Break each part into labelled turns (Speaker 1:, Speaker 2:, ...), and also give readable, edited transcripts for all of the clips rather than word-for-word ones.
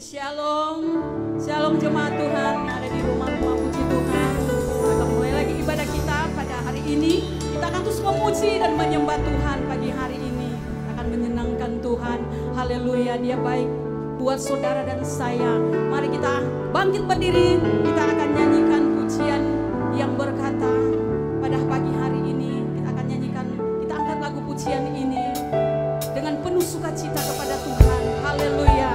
Speaker 1: Shalom, shalom jemaat Tuhan yang ada di rumah-rumah, puji Tuhan. Kita akan mulai lagi ibadah kita pada hari ini. Kita akan terus memuji dan menyembah Tuhan pagi hari ini. Akan menyenangkan Tuhan. Haleluya, Dia baik buat saudara dan saya. Mari kita bangkit berdiri. Kita akan nyanyikan pujian yang berkata pada pagi hari ini. Kita akan nyanyikan, kita angkat lagu pujian ini dengan penuh sukacita kepada Tuhan. Haleluya.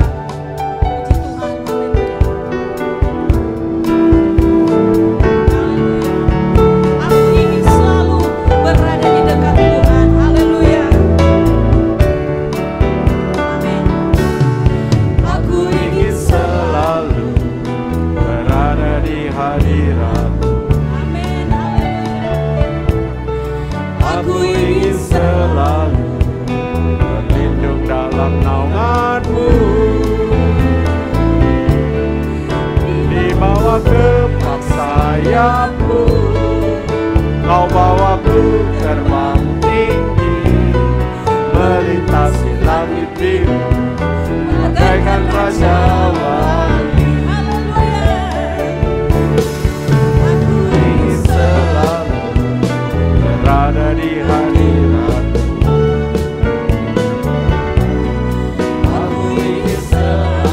Speaker 2: Kau bawaku terbang tinggi, melintasi langit biru, bagaikan raja wali. Aku ingin selalu berada di hadirat-Mu. Aku ingin selalu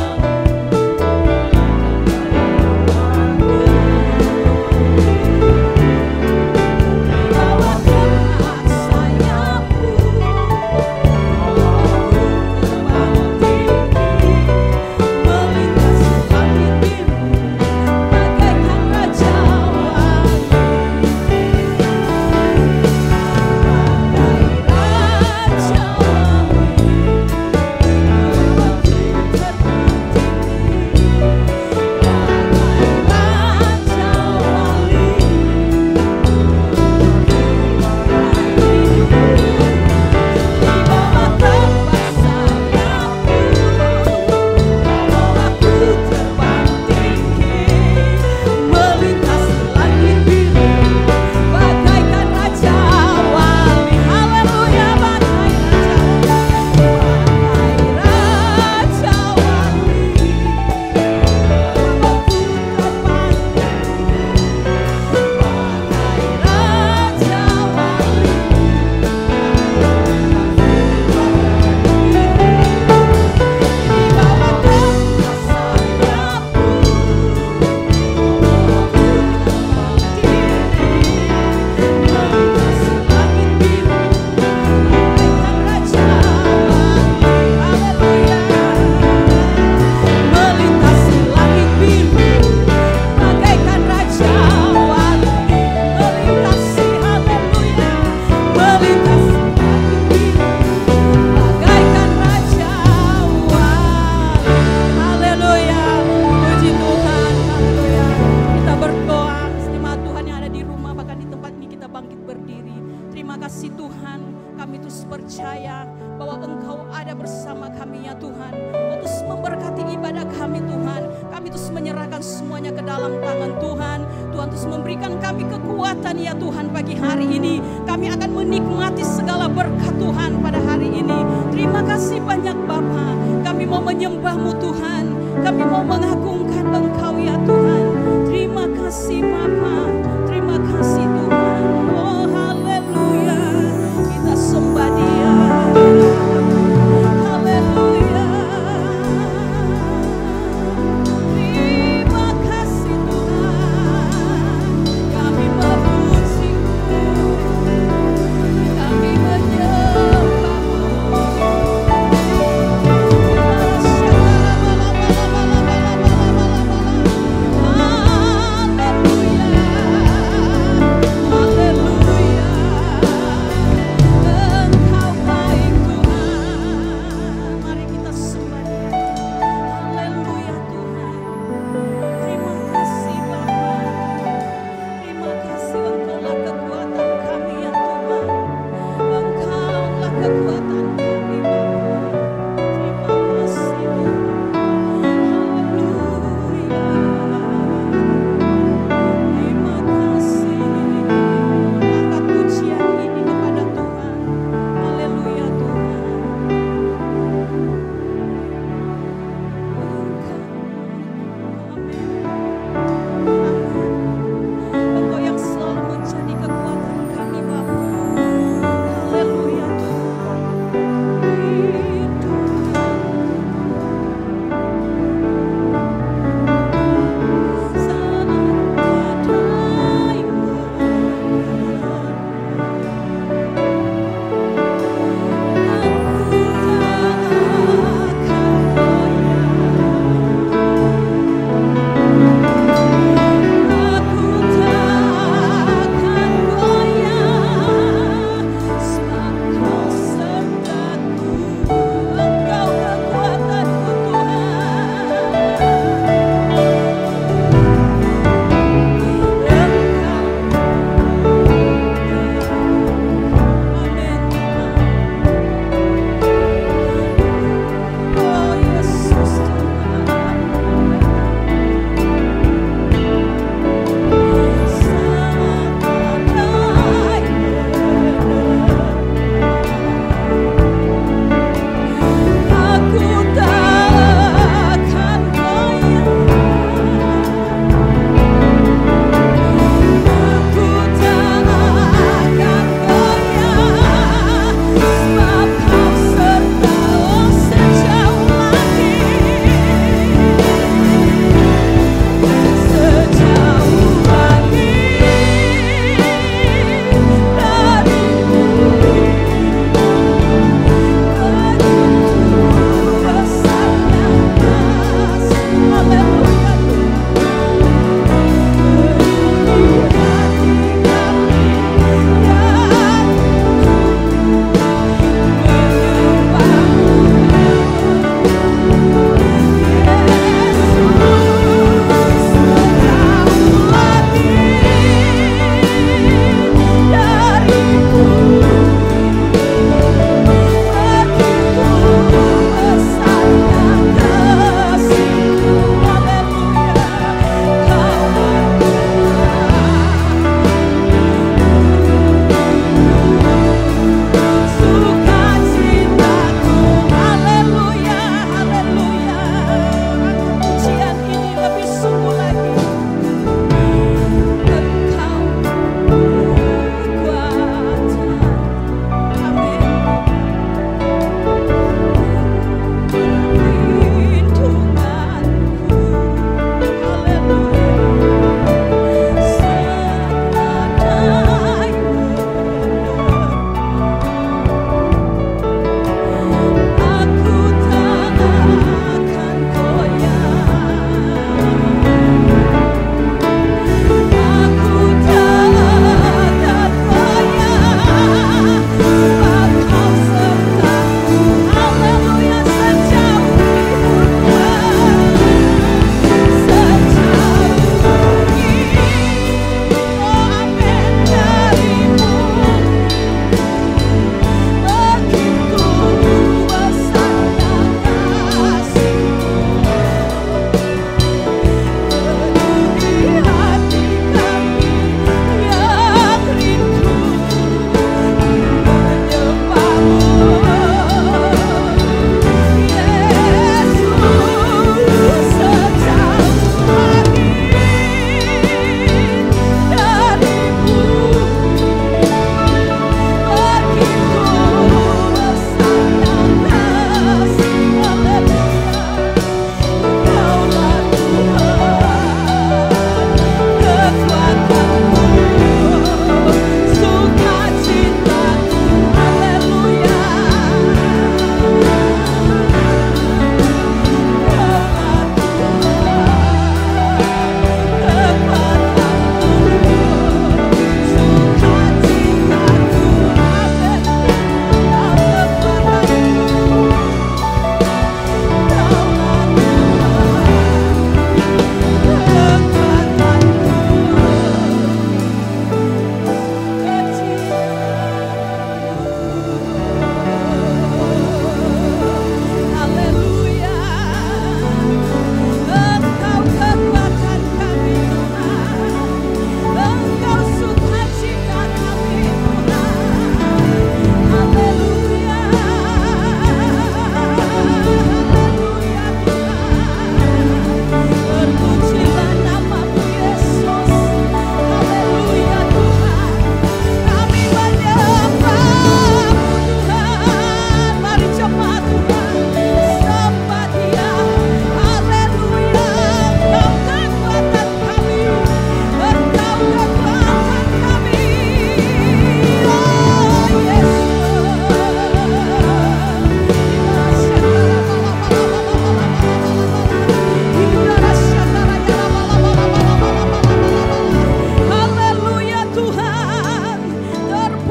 Speaker 1: Haleluya.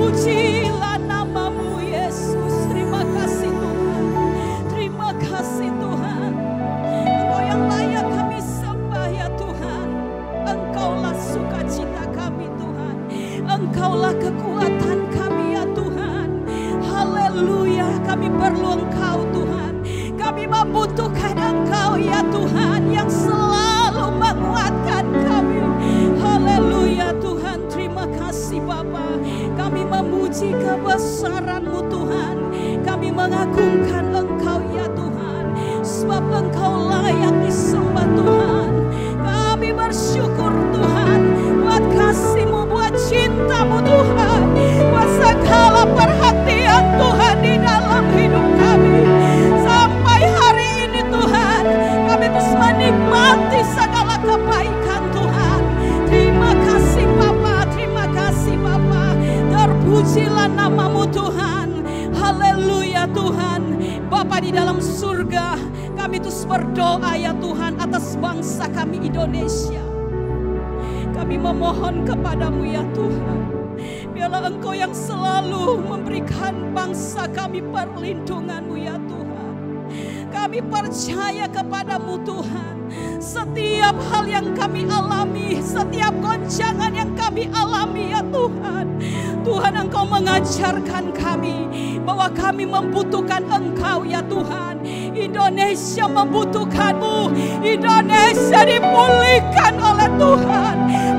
Speaker 1: Terpujilah namamu Yesus. Terima kasih Tuhan. Terima kasih Tuhan. Engkau yang layak kami sembah ya Tuhan. Engkaulah sukacita kami Tuhan. Engkaulah kekuatan kami ya Tuhan. Haleluya, kami perlu Engkau Tuhan. Kami membutuhkan Engkau ya Tuhan, yang selalu menguatkan kami. Haleluya Tuhan, terima kasih Bapa. Kami memuji kebesaran-Mu Tuhan. Kami mengagungkan Engkau ya Tuhan, sebab Engkau layak disembah Tuhan. Kami bersyukur Tuhan buat kasih-Mu, buat cinta-Mu Tuhan, buat segala perhatian Tuhan di dalam hidup kami. Sampai hari ini Tuhan, kami terus menikmati segala kebaikan Tuhan. Terima kasih Bapa, terima kasih Bapa. Terpujilah namamu Tuhan. Haleluya Tuhan. Bapa di dalam surga, kami terus berdoa ya Tuhan atas bangsa kami Indonesia. Kami memohon kepadamu ya Tuhan, biarlah Engkau yang selalu memberikan bangsa kami perlindungan-Mu ya Tuhan. Kami percaya kepadamu Tuhan. Setiap hal yang kami alami, setiap goncangan yang kami alami ya Tuhan, Tuhan Engkau mengajarkan kami bahwa kami membutuhkan Engkau ya Tuhan. Indonesia membutuhkan-Mu. Indonesia dipulihkan oleh Tuhan.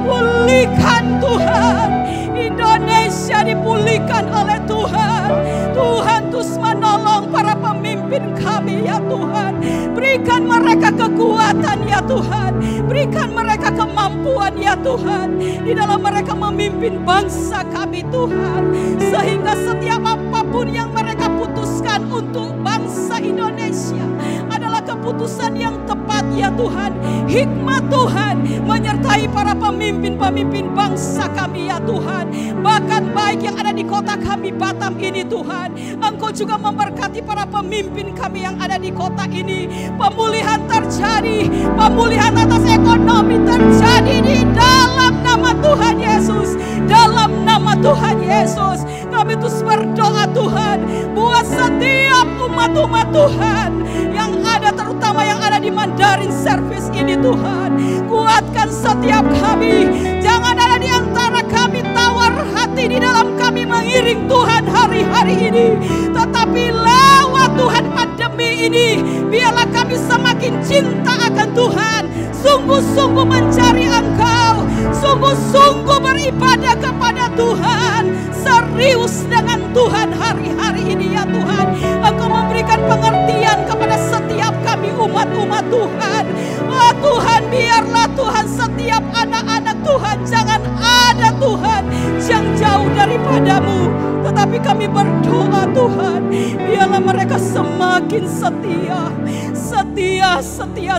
Speaker 1: Pulihkan Tuhan. Indonesia dipulihkan oleh Tuhan. Tuhan terus menolong para pemimpin kami ya Tuhan. Berikan mereka kekuatan ya Tuhan. Berikan mereka kemampuan ya Tuhan, di dalam mereka memimpin bangsa kami Tuhan. Sehingga setiap apapun yang mereka putuskan untuk bangsa Indonesia adalah keputusan yang tepat ya Tuhan. Hikmat Tuhan menyertai para pemimpin-pemimpin bangsa kami ya Tuhan. Bahkan baik yang ada di kota kami Batam ini Tuhan, Engkau juga memberkati para pemimpin kami yang ada di kota ini. Pemulihan terjadi, pemulihan atas ekonomi terjadi di dalam nama Tuhan Yesus. Dalam nama Tuhan Yesus, kami terus berdoa Tuhan buat setiap umat-umat Tuhan yang ada, terutama yang ada di Mandarin Service ini Tuhan. Kuatkan setiap kami, jangan ada di antara kami tawar hati di dalam kami mengiring Tuhan hari-hari ini. Tetapi lewat Tuhan pandemi ini, biarlah kami semakin cinta akan Tuhan, sungguh-sungguh mencari Engkau, sungguh-sungguh beribadah kepada Tuhan, serius dengan Tuhan hari-hari ini ya Tuhan. Engkau memberikan pengertian kepada setiap kami umat-umat Tuhan. Oh Tuhan, biarlah Tuhan setiap anak-anak Tuhan, jangan ada Tuhan yang jauh daripadamu. Tetapi kami berdoa Tuhan, biarlah mereka semakin setia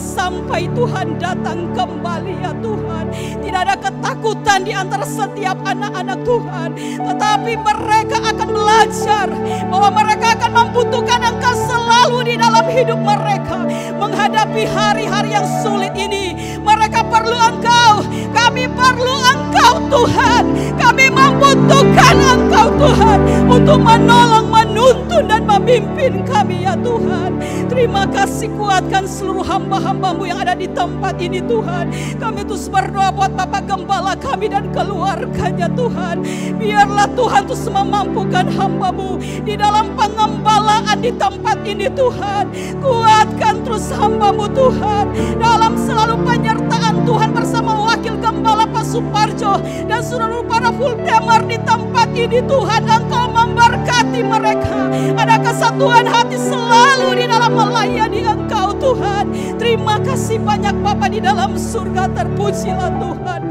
Speaker 1: sampai Tuhan datang kembali ya Tuhan. Tidak ada ketakutan di antara setiap anak-anak Tuhan, tetapi mereka akan belajar bahwa mereka akan membutuhkan Engkau selalu di dalam hidup mereka. Menghadapi hari-hari yang sulit ini, mereka perlu Engkau. Kami perlu Engkau Tuhan. Kami membutuhkan Engkau Tuhan untuk menolong, menuntun dan memimpin kami ya Tuhan. Terima kasih, kuatkan seluruh hamba-hamba-Mu yang ada di tempat ini Tuhan. Kami terus berdoa buat Bapak Gembala kami dan keluarganya Tuhan. Biarlah Tuhan terus memampukan hamba-Mu di dalam pengembalaan di tempat ini Tuhan. Kuatkan terus hamba-Mu Tuhan dalam selalu penyertaan Tuhan bersama Wakil Gembala Pak Suparjo dan seluruh para full timer di tempat ini Tuhan. Engkau memberkati mereka, ada kesatuan hati selalu di dalam melayani Engkau Tuhan. Terima kasih banyak Bapa di dalam surga, terpujilah Tuhan.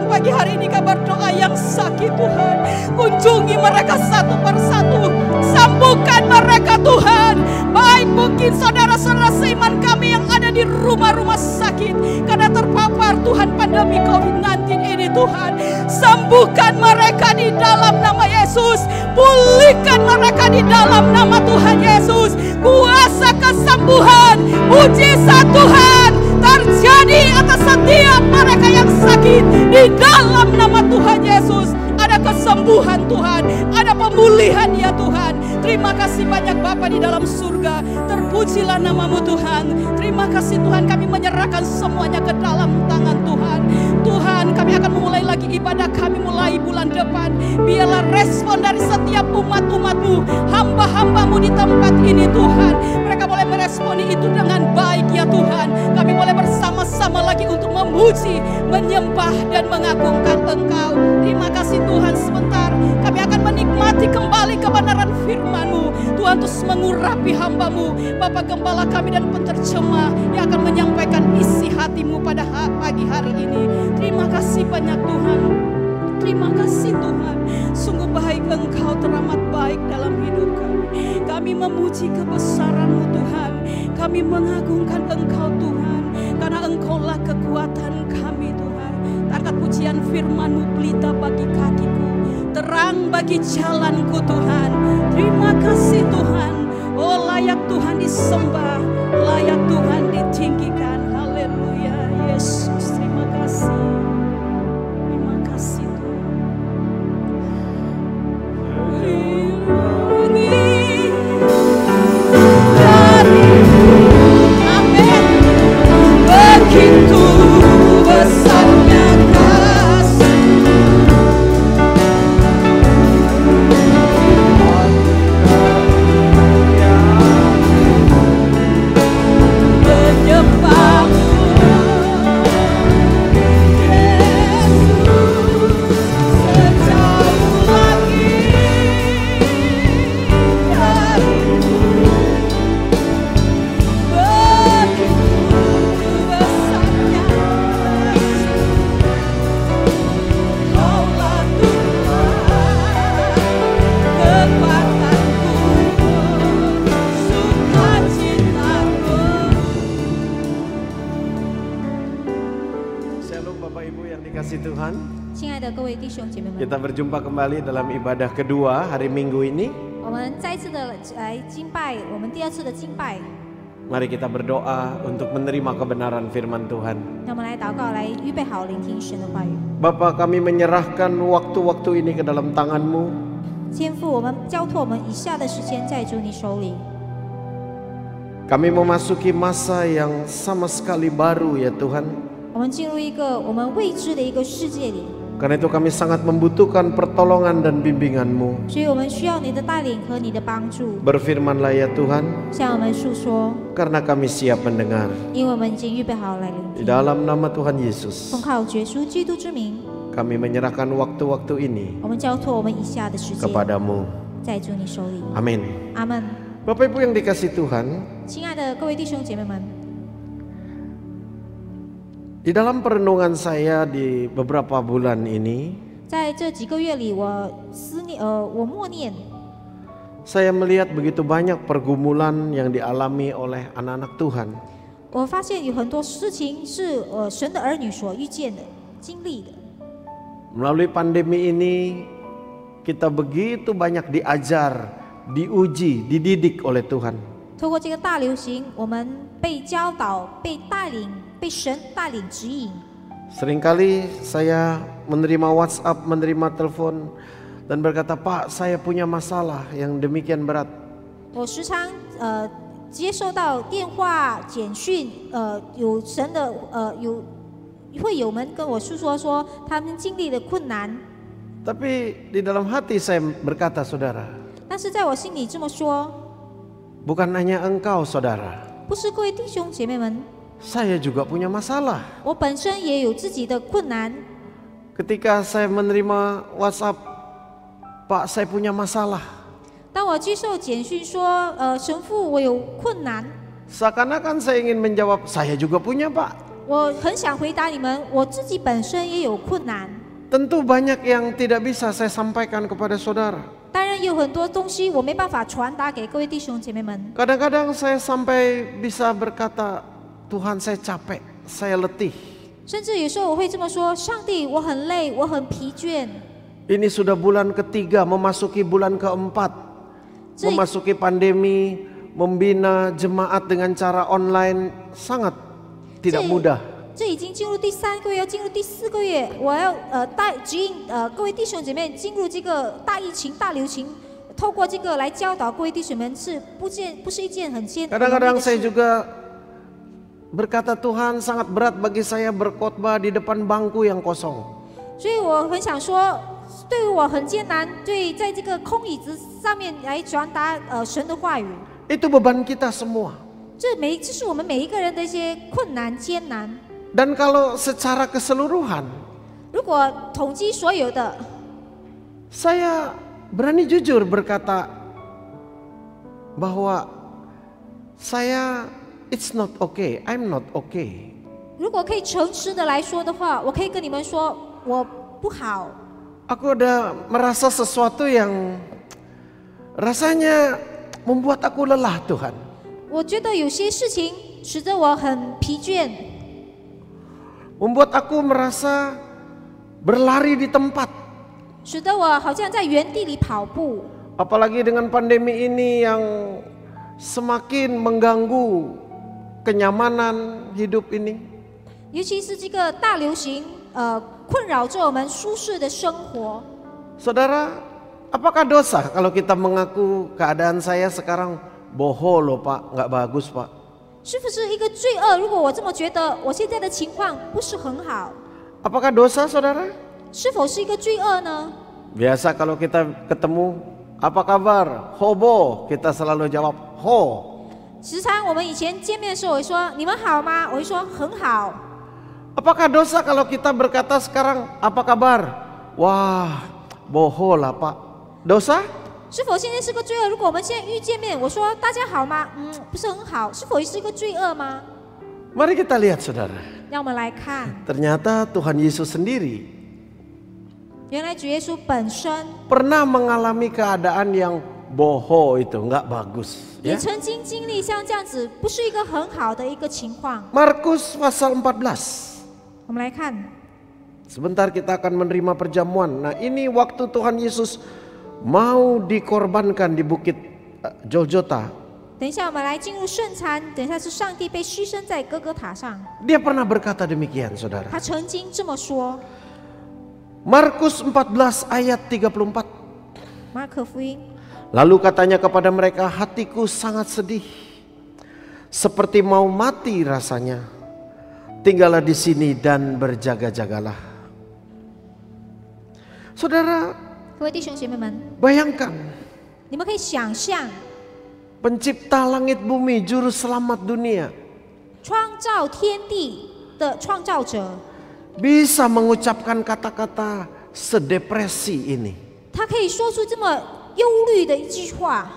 Speaker 1: Pagi hari ini kabar doa yang sakit Tuhan, kunjungi mereka satu persatu, sembuhkan mereka Tuhan. Baik mungkin saudara-saudara seiman kami yang ada di rumah-rumah sakit karena terpapar Tuhan pandemi COVID-19 ini Tuhan, sembuhkan mereka di dalam nama Yesus. Pulihkan mereka di dalam nama Tuhan Yesus. Kuasa kesembuhan, mujizat Tuhan terjadi atas setiap mereka yang sakit di dalam nama Tuhan Yesus. Ada kesembuhan Tuhan, ada pemulihan ya Tuhan. Terima kasih banyak Bapa di dalam surga, terpujilah namamu Tuhan. Terima kasih Tuhan, kami menyerahkan semuanya ke dalam tangan Tuhan. Tuhan, kami akan memulai lagi ibadah kami mulai bulan depan. Biarlah respon dari setiap umat-umatmu, hamba-hambamu di tempat ini Tuhan, mereka boleh meresponi itu dengan baik ya Tuhan. Kami boleh bersama-sama lagi untuk memuji, menyembah dan mengagungkan Engkau. Terima kasih Tuhan, sebentar kami akan menikmati kembali kebenaran firman-Mu. Tuhan terus mengurapi hamba-Mu, Bapak Gembala kami dan penterjemah yang akan menyampaikan isi hati-Mu pada pagi hari ini. Terima kasih banyak Tuhan. Terima kasih Tuhan, sungguh baik Engkau, teramat baik dalam hidup kami. Kami memuji kebesaran-Mu Tuhan, kami mengagungkan Engkau Tuhan, karena Engkaulah kekuatan kami Tuhan. Angkat pujian firman-Mu, pelita bagi kakiku, terang bagi jalanku Tuhan. Terima kasih Tuhan, oh layak Tuhan disembah, layak Tuhan ditinggikan. Haleluya Yesus, terima kasih. Terima kasih Tuhan. Amin. Begitu besarnya kasih.
Speaker 2: Tuhan,
Speaker 3: 亲爱的各位弟兄姐妹们，
Speaker 2: kita berjumpa kembali dalam ibadah kedua hari Minggu ini.
Speaker 3: 我们再次的来敬拜，我们第二次的敬拜。
Speaker 2: Mari kita berdoa untuk menerima kebenaran firman Tuhan.
Speaker 3: 那我们来祷告，来预备好聆听神的话语。
Speaker 2: Bapa, kami menyerahkan waktu-waktu ini ke dalam tangan-Mu.
Speaker 3: 天父，我们交托我们以下的时间在主你手里。
Speaker 2: Kami memasuki masa yang sama sekali baru ya Tuhan.
Speaker 3: 我们进入一个我们未知的一个世界里，
Speaker 2: Karena itu kami sangat membutuhkan pertolongan dan bimbingan-Mu.
Speaker 3: 所以我们需要你的带领和你的帮助。
Speaker 2: Berfirmanlah ya Tuhan,
Speaker 3: 向我们述说，
Speaker 2: karena kami siap mendengar.
Speaker 3: 因为我们已经预备好来聆
Speaker 2: Di
Speaker 3: 听。
Speaker 2: dalam nama Tuhan Yesus,
Speaker 3: 奉靠耶稣基督之名，
Speaker 2: kami menyerahkan waktu-waktu ini
Speaker 3: 我们交托我们以下的时间
Speaker 2: kepadamu.
Speaker 3: 在主你手里。
Speaker 2: Amin.
Speaker 3: 阿门。
Speaker 2: Bapak Ibu yang dikasih Tuhan,
Speaker 3: 亲爱的各位弟兄姐妹们，
Speaker 2: di dalam perenungan saya di beberapa bulan ini,
Speaker 3: 在这几个月里，我默念，
Speaker 2: saya melihat begitu banyak pergumulan yang dialami oleh anak-anak Tuhan.
Speaker 3: 我发现有很多事情是神的儿女所遇见的、经历的。
Speaker 2: Melalui pandemi ini, kita begitu banyak diajar, diuji, dididik oleh Tuhan.
Speaker 3: 透过这个大流行，我们被教导、被带领、被神带领指引。
Speaker 2: Seringkali saya menerima WhatsApp, menerima telepon dan berkata, Pak, saya punya masalah yang demikian berat.
Speaker 3: 我时常接受到电话、简讯，有神的会友们跟我诉说他们经历的困难，
Speaker 2: Tapi di dalam hati saya berkata, saudara,
Speaker 3: 但是在我心里这么说，
Speaker 2: bukan hanya engkau saudara,
Speaker 3: 不是各位弟兄姐妹们，
Speaker 2: saya juga punya masalah.
Speaker 3: 我本身也有自己的困难。
Speaker 2: Ketika saya menerima WhatsApp, Pak, saya punya masalah.
Speaker 3: 当我接受简讯说，神父，我有困难，
Speaker 2: Seakan-akan saya ingin menjawab, saya juga punya Pak.
Speaker 3: 我很想回答你们，我自己本身也有困难。
Speaker 2: Tentu banyak yang tidak bisa saya sampaikan kepada saudara.
Speaker 3: 当然有很多东西我没办法传达给各位弟兄姐妹们。
Speaker 2: Kadang-kadang saya sampai bisa berkata, Tuhan saya capek, saya letih.
Speaker 3: 甚至有时候我会这么说：上帝，我很累，我很疲倦。
Speaker 2: Ini sudah bulan ketiga, memasuki bulan keempat. Memasuki pandemi, membina jemaat dengan cara online sangat tidak mudah.
Speaker 3: 这已经进入第3个月，要进入第4个月，我要指引各位弟兄姐妹进入这个大疫情、大流行，透过这个来教导各位弟兄们是不是一件很艰难的
Speaker 2: Kadang-kadang
Speaker 3: 事。
Speaker 2: saya juga berkata Tuhan sangat berat bagi saya berkhotbah di depan bangku yang kosong.
Speaker 3: 所以我很想说，对于我很艰难，对在这个空椅子上面来传达神的话语。
Speaker 2: Itu beban kita semua.
Speaker 3: 这是我们每一个人的一些困难、艰难。
Speaker 2: Dan kalau secara keseluruhan,
Speaker 3: 如果统计所有的，
Speaker 2: saya berani jujur berkata bahwa saya it's not okay, I'm not okay.
Speaker 3: 如果可以诚实的来说的话，我可以跟你们说，我不好。
Speaker 2: Aku ada merasa sesuatu yang rasanya membuat aku lelah, Tuhan.
Speaker 3: 我觉得有些事情使得我很疲倦，
Speaker 2: Membuat aku merasa berlari di tempat.
Speaker 3: 使得我好像在原地里跑步。
Speaker 2: Apalagi dengan pandemi ini yang semakin mengganggu kenyamanan hidup ini.
Speaker 3: 尤其是这个大流行，困扰着我们舒适的生活。
Speaker 2: Saudara, apakah dosa kalau kita mengaku keadaan saya sekarang bohong loh Pak, nggak bagus Pak?
Speaker 3: 是不是一个罪恶？如果我这么觉得，我现在的情况不是很好，
Speaker 2: Apakah dosa saudara?
Speaker 3: 是否是一个罪恶呢？
Speaker 2: Biasa kalau kita ketemu, apa kabar? Hobo, kita selalu jawab ho.
Speaker 3: 时常我们以前见面的时候，我会说你们好吗？我会说很好。
Speaker 2: Apakah dosa kalau kita berkata sekarang apa kabar? Wah, bohong lah Pak. Dosa?
Speaker 3: 是否现在是个罪恶？如果我们现在遇见面，我说大家好吗？不是很好，是否是一个罪恶吗？
Speaker 2: Mari kita lihat saudara.
Speaker 3: 让我们来看，
Speaker 2: Ternyata Tuhan Yesus sendiri
Speaker 3: 原来主耶稣本身
Speaker 2: pernah mengalami keadaan yang bohong itu, nggak bagus.
Speaker 3: 也
Speaker 2: Ya?
Speaker 3: 曾经经历像这样子，不是一个很好的一个情况。
Speaker 2: Markus pasal 14.
Speaker 3: 我们来看，
Speaker 2: Sebentar kita akan menerima perjamuan. Nah ini waktu Tuhan Yesus mau dikorbankan di bukit Golgota.
Speaker 3: 等一下我们来进入圣餐，等一下是上帝被牺牲在哥哥塔上，
Speaker 2: Dia pernah berkata demikian saudara.
Speaker 3: 他曾经这么说。
Speaker 2: Markus 14 ayat 34.
Speaker 3: 马可福音
Speaker 2: Lalu katanya kepada mereka, hatiku sangat sedih, seperti mau mati rasanya. Tinggallah di sini dan berjaga-jagalah. Saudara,
Speaker 3: 各位弟兄姐妹们，
Speaker 2: bayangkan
Speaker 3: 你们可以想象，
Speaker 2: pencipta langit bumi, juru selamat dunia,
Speaker 3: 创造天地的创造者，
Speaker 2: bisa mengucapkan kata-kata sedepresi ini.
Speaker 3: 他可以说出这么忧虑的一句话。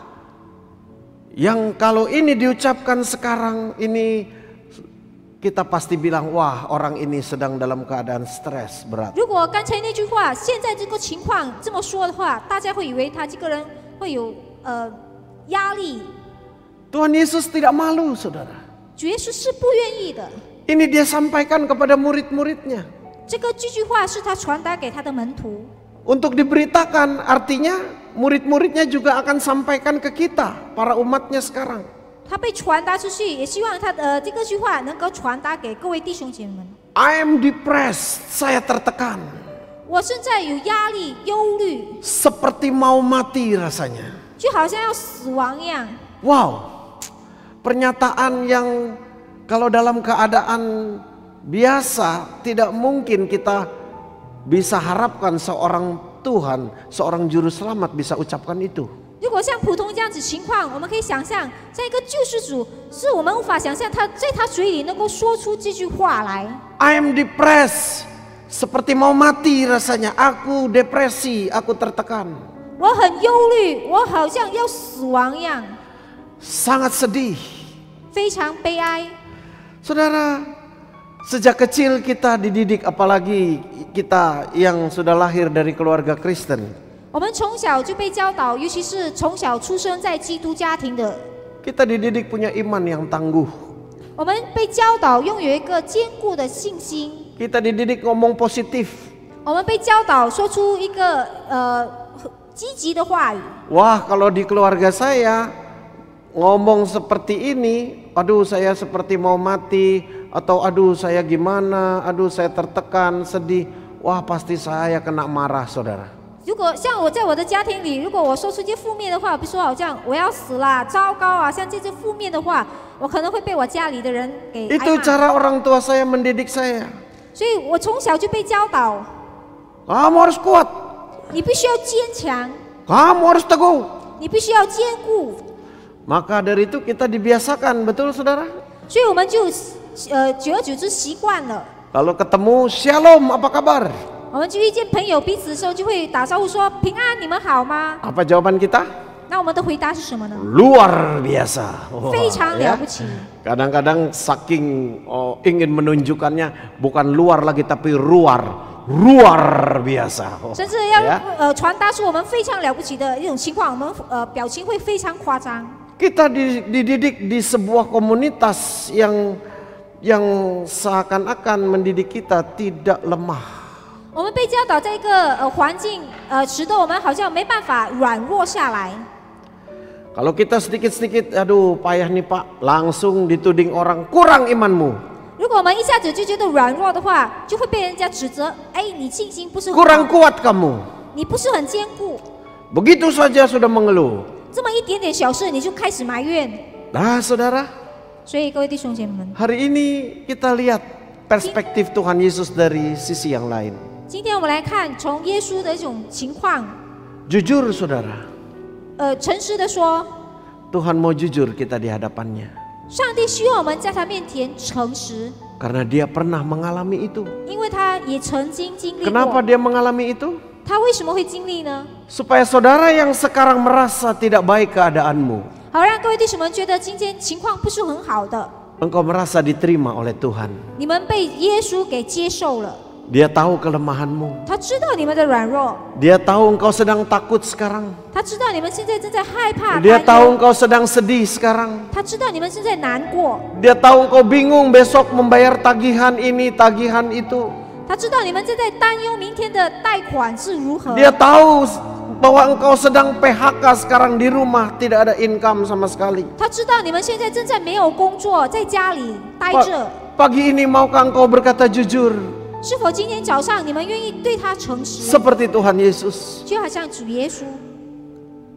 Speaker 2: Yang kalau ini diucapkan sekarang ini kita pasti bilang wah orang ini sedang dalam keadaan stres berat.
Speaker 3: 如果刚才那句话，现在这个情况这么说的话，大家会以为他这个人会有压力。
Speaker 2: Tuhan Yesus tidak malu saudara.
Speaker 3: 主耶稣是不愿意的。
Speaker 2: Ini dia sampaikan kepada murid-muridnya.
Speaker 3: 这句话是他传达给他的门徒，
Speaker 2: Untuk diberitakan artinya murid-muridnya juga akan sampaikan ke kita para umatnya sekarang.
Speaker 3: 他被传达出去，也希望他这个句话能够传达给各位弟兄姐妹们。
Speaker 2: I am depressed, saya tertekan.
Speaker 3: 我现在有压力、忧虑，
Speaker 2: Seperti mau mati rasanya.
Speaker 3: 就好像要死亡一样。
Speaker 2: Wow, pernyataan yang kalau dalam keadaan biasa tidak mungkin kita bisa harapkan seorang Tuhan, seorang juru selamat bisa ucapkan itu.
Speaker 3: 如果像普通这样子情况，我们可以想象，在一个救世主，是我们无法想象他在他嘴里能够说出这句话来。
Speaker 2: I am depressed, seperti mau mati rasanya. Aku depresi, aku tertekan.
Speaker 3: 我很忧虑，我好像要死亡一样，
Speaker 2: Sangat sedih.
Speaker 3: 非常悲哀。
Speaker 2: Saudara, sejak kecil kita dididik, apalagi kita yang sudah lahir dari keluarga Kristen.
Speaker 3: 我们从小就被教导，尤其是从小出生在基督家庭的，
Speaker 2: Kita dididik punya iman yang tangguh.
Speaker 3: 我们被教导拥有一个坚固的信心，
Speaker 2: Kita dididik ngomong positif.
Speaker 3: 我们被教导说出一个积极的话语。
Speaker 2: Wah, kalau di keluarga saya ngomong seperti ini, aduh saya seperti mau mati, atau aduh saya gimana, aduh saya tertekan, sedih, wah pasti saya kena marah, saudara.
Speaker 3: 如果像我在我的家庭里，如果我说出一些负面的话，比如说好像我要死啦、糟糕啊，像这些负面的话，我可能会被我家里的人给挨
Speaker 2: Itu
Speaker 3: 骂。
Speaker 2: cara orang tua saya mendidik saya.
Speaker 3: 所以我从小就被教导，
Speaker 2: Kamu harus kuat,
Speaker 3: 你必须要坚强，
Speaker 2: kamu harus teguh.
Speaker 3: 你必须要坚固。
Speaker 2: Maka dari itu kita dibiasakan, betul saudara?
Speaker 3: 所以我们就久而久之习惯了。
Speaker 2: Kalau ketemu shalom, apa kabar?
Speaker 3: 我们就遇见朋友彼此的时候，就会打招呼说平安，你们好吗？
Speaker 2: Apa jawaban kita?
Speaker 3: 那我们的回答是什么呢？
Speaker 2: Luar biasa. Wah,
Speaker 3: 非常了
Speaker 2: ya.
Speaker 3: 不起。
Speaker 2: Kadang-kadang saking ingin menunjukkannya bukan luar lagi tapi luar biasa.
Speaker 3: 甚至要
Speaker 2: ya.
Speaker 3: 传达出我们非常了不起的一种情况，我们表情会非常夸张。
Speaker 2: Kita dididik di sebuah komunitas yang seakan-akan mendidik kita tidak lemah.
Speaker 3: 我们被教导在一个环境使得我们好像没办法软弱下来。
Speaker 2: Kalau kita sedikit-sedikit, aduh payah nih Pak, langsung dituding orang kurang imanmu,
Speaker 3: 如果我们一下子就觉得软弱的话，就会被人家指责，哎，你信心不是很
Speaker 2: kurang
Speaker 3: 好，
Speaker 2: kuat kamu.
Speaker 3: 你不是很坚固，
Speaker 2: Begitu saja sudah mengeluh.
Speaker 3: 这么一点点小事你就开始埋怨。
Speaker 2: Nah saudara,
Speaker 3: 所以各位弟兄姐妹们，
Speaker 2: hari ini kita lihat perspektif Tuhan Yesus dari sisi yang lain.
Speaker 3: 今天我们来看从耶稣的一种情况，
Speaker 2: Jujur saudara,
Speaker 3: 诚实的说，
Speaker 2: Tuhan mau jujur kita di hadapannya.
Speaker 3: 上帝希望我们在他面前诚实，
Speaker 2: Karena dia pernah mengalami itu.
Speaker 3: 因为他也曾经经历
Speaker 2: Kenapa
Speaker 3: 过。
Speaker 2: dia mengalami itu?
Speaker 3: 他为什么会经历呢？
Speaker 2: Supaya saudara yang sekarang merasa tidak baik keadaanmu,
Speaker 3: 好让各位弟兄们觉得今天情况不是很好的，
Speaker 2: engkau merasa diterima oleh Tuhan.
Speaker 3: 你们被耶稣给接受了，
Speaker 2: Dia tahu kelemahanmu.
Speaker 3: 他知道你们的软弱，
Speaker 2: Dia tahu engkau sedang takut sekarang.
Speaker 3: 他知道你们现在正在害怕
Speaker 2: Dia
Speaker 3: 担
Speaker 2: tahu
Speaker 3: 忧，
Speaker 2: engkau sedang sedih sekarang.
Speaker 3: 他知道你们正在难过，
Speaker 2: Dia tahu engkau bingung besok membayar tagihan ini, tagihan itu.
Speaker 3: 他知道你们正在担忧明天的贷款是如何，
Speaker 2: Dia tahu bahwa engkau sedang PHK sekarang di rumah, tidak ada income sama sekali.
Speaker 3: 他知道你们现在正在没有工作，在家里待着。
Speaker 2: Pagi ini maukah engkau berkata jujur
Speaker 3: 是否今天早上你们愿意对他诚实？
Speaker 2: seperti Tuhan Yesus?
Speaker 3: 就好像主耶稣，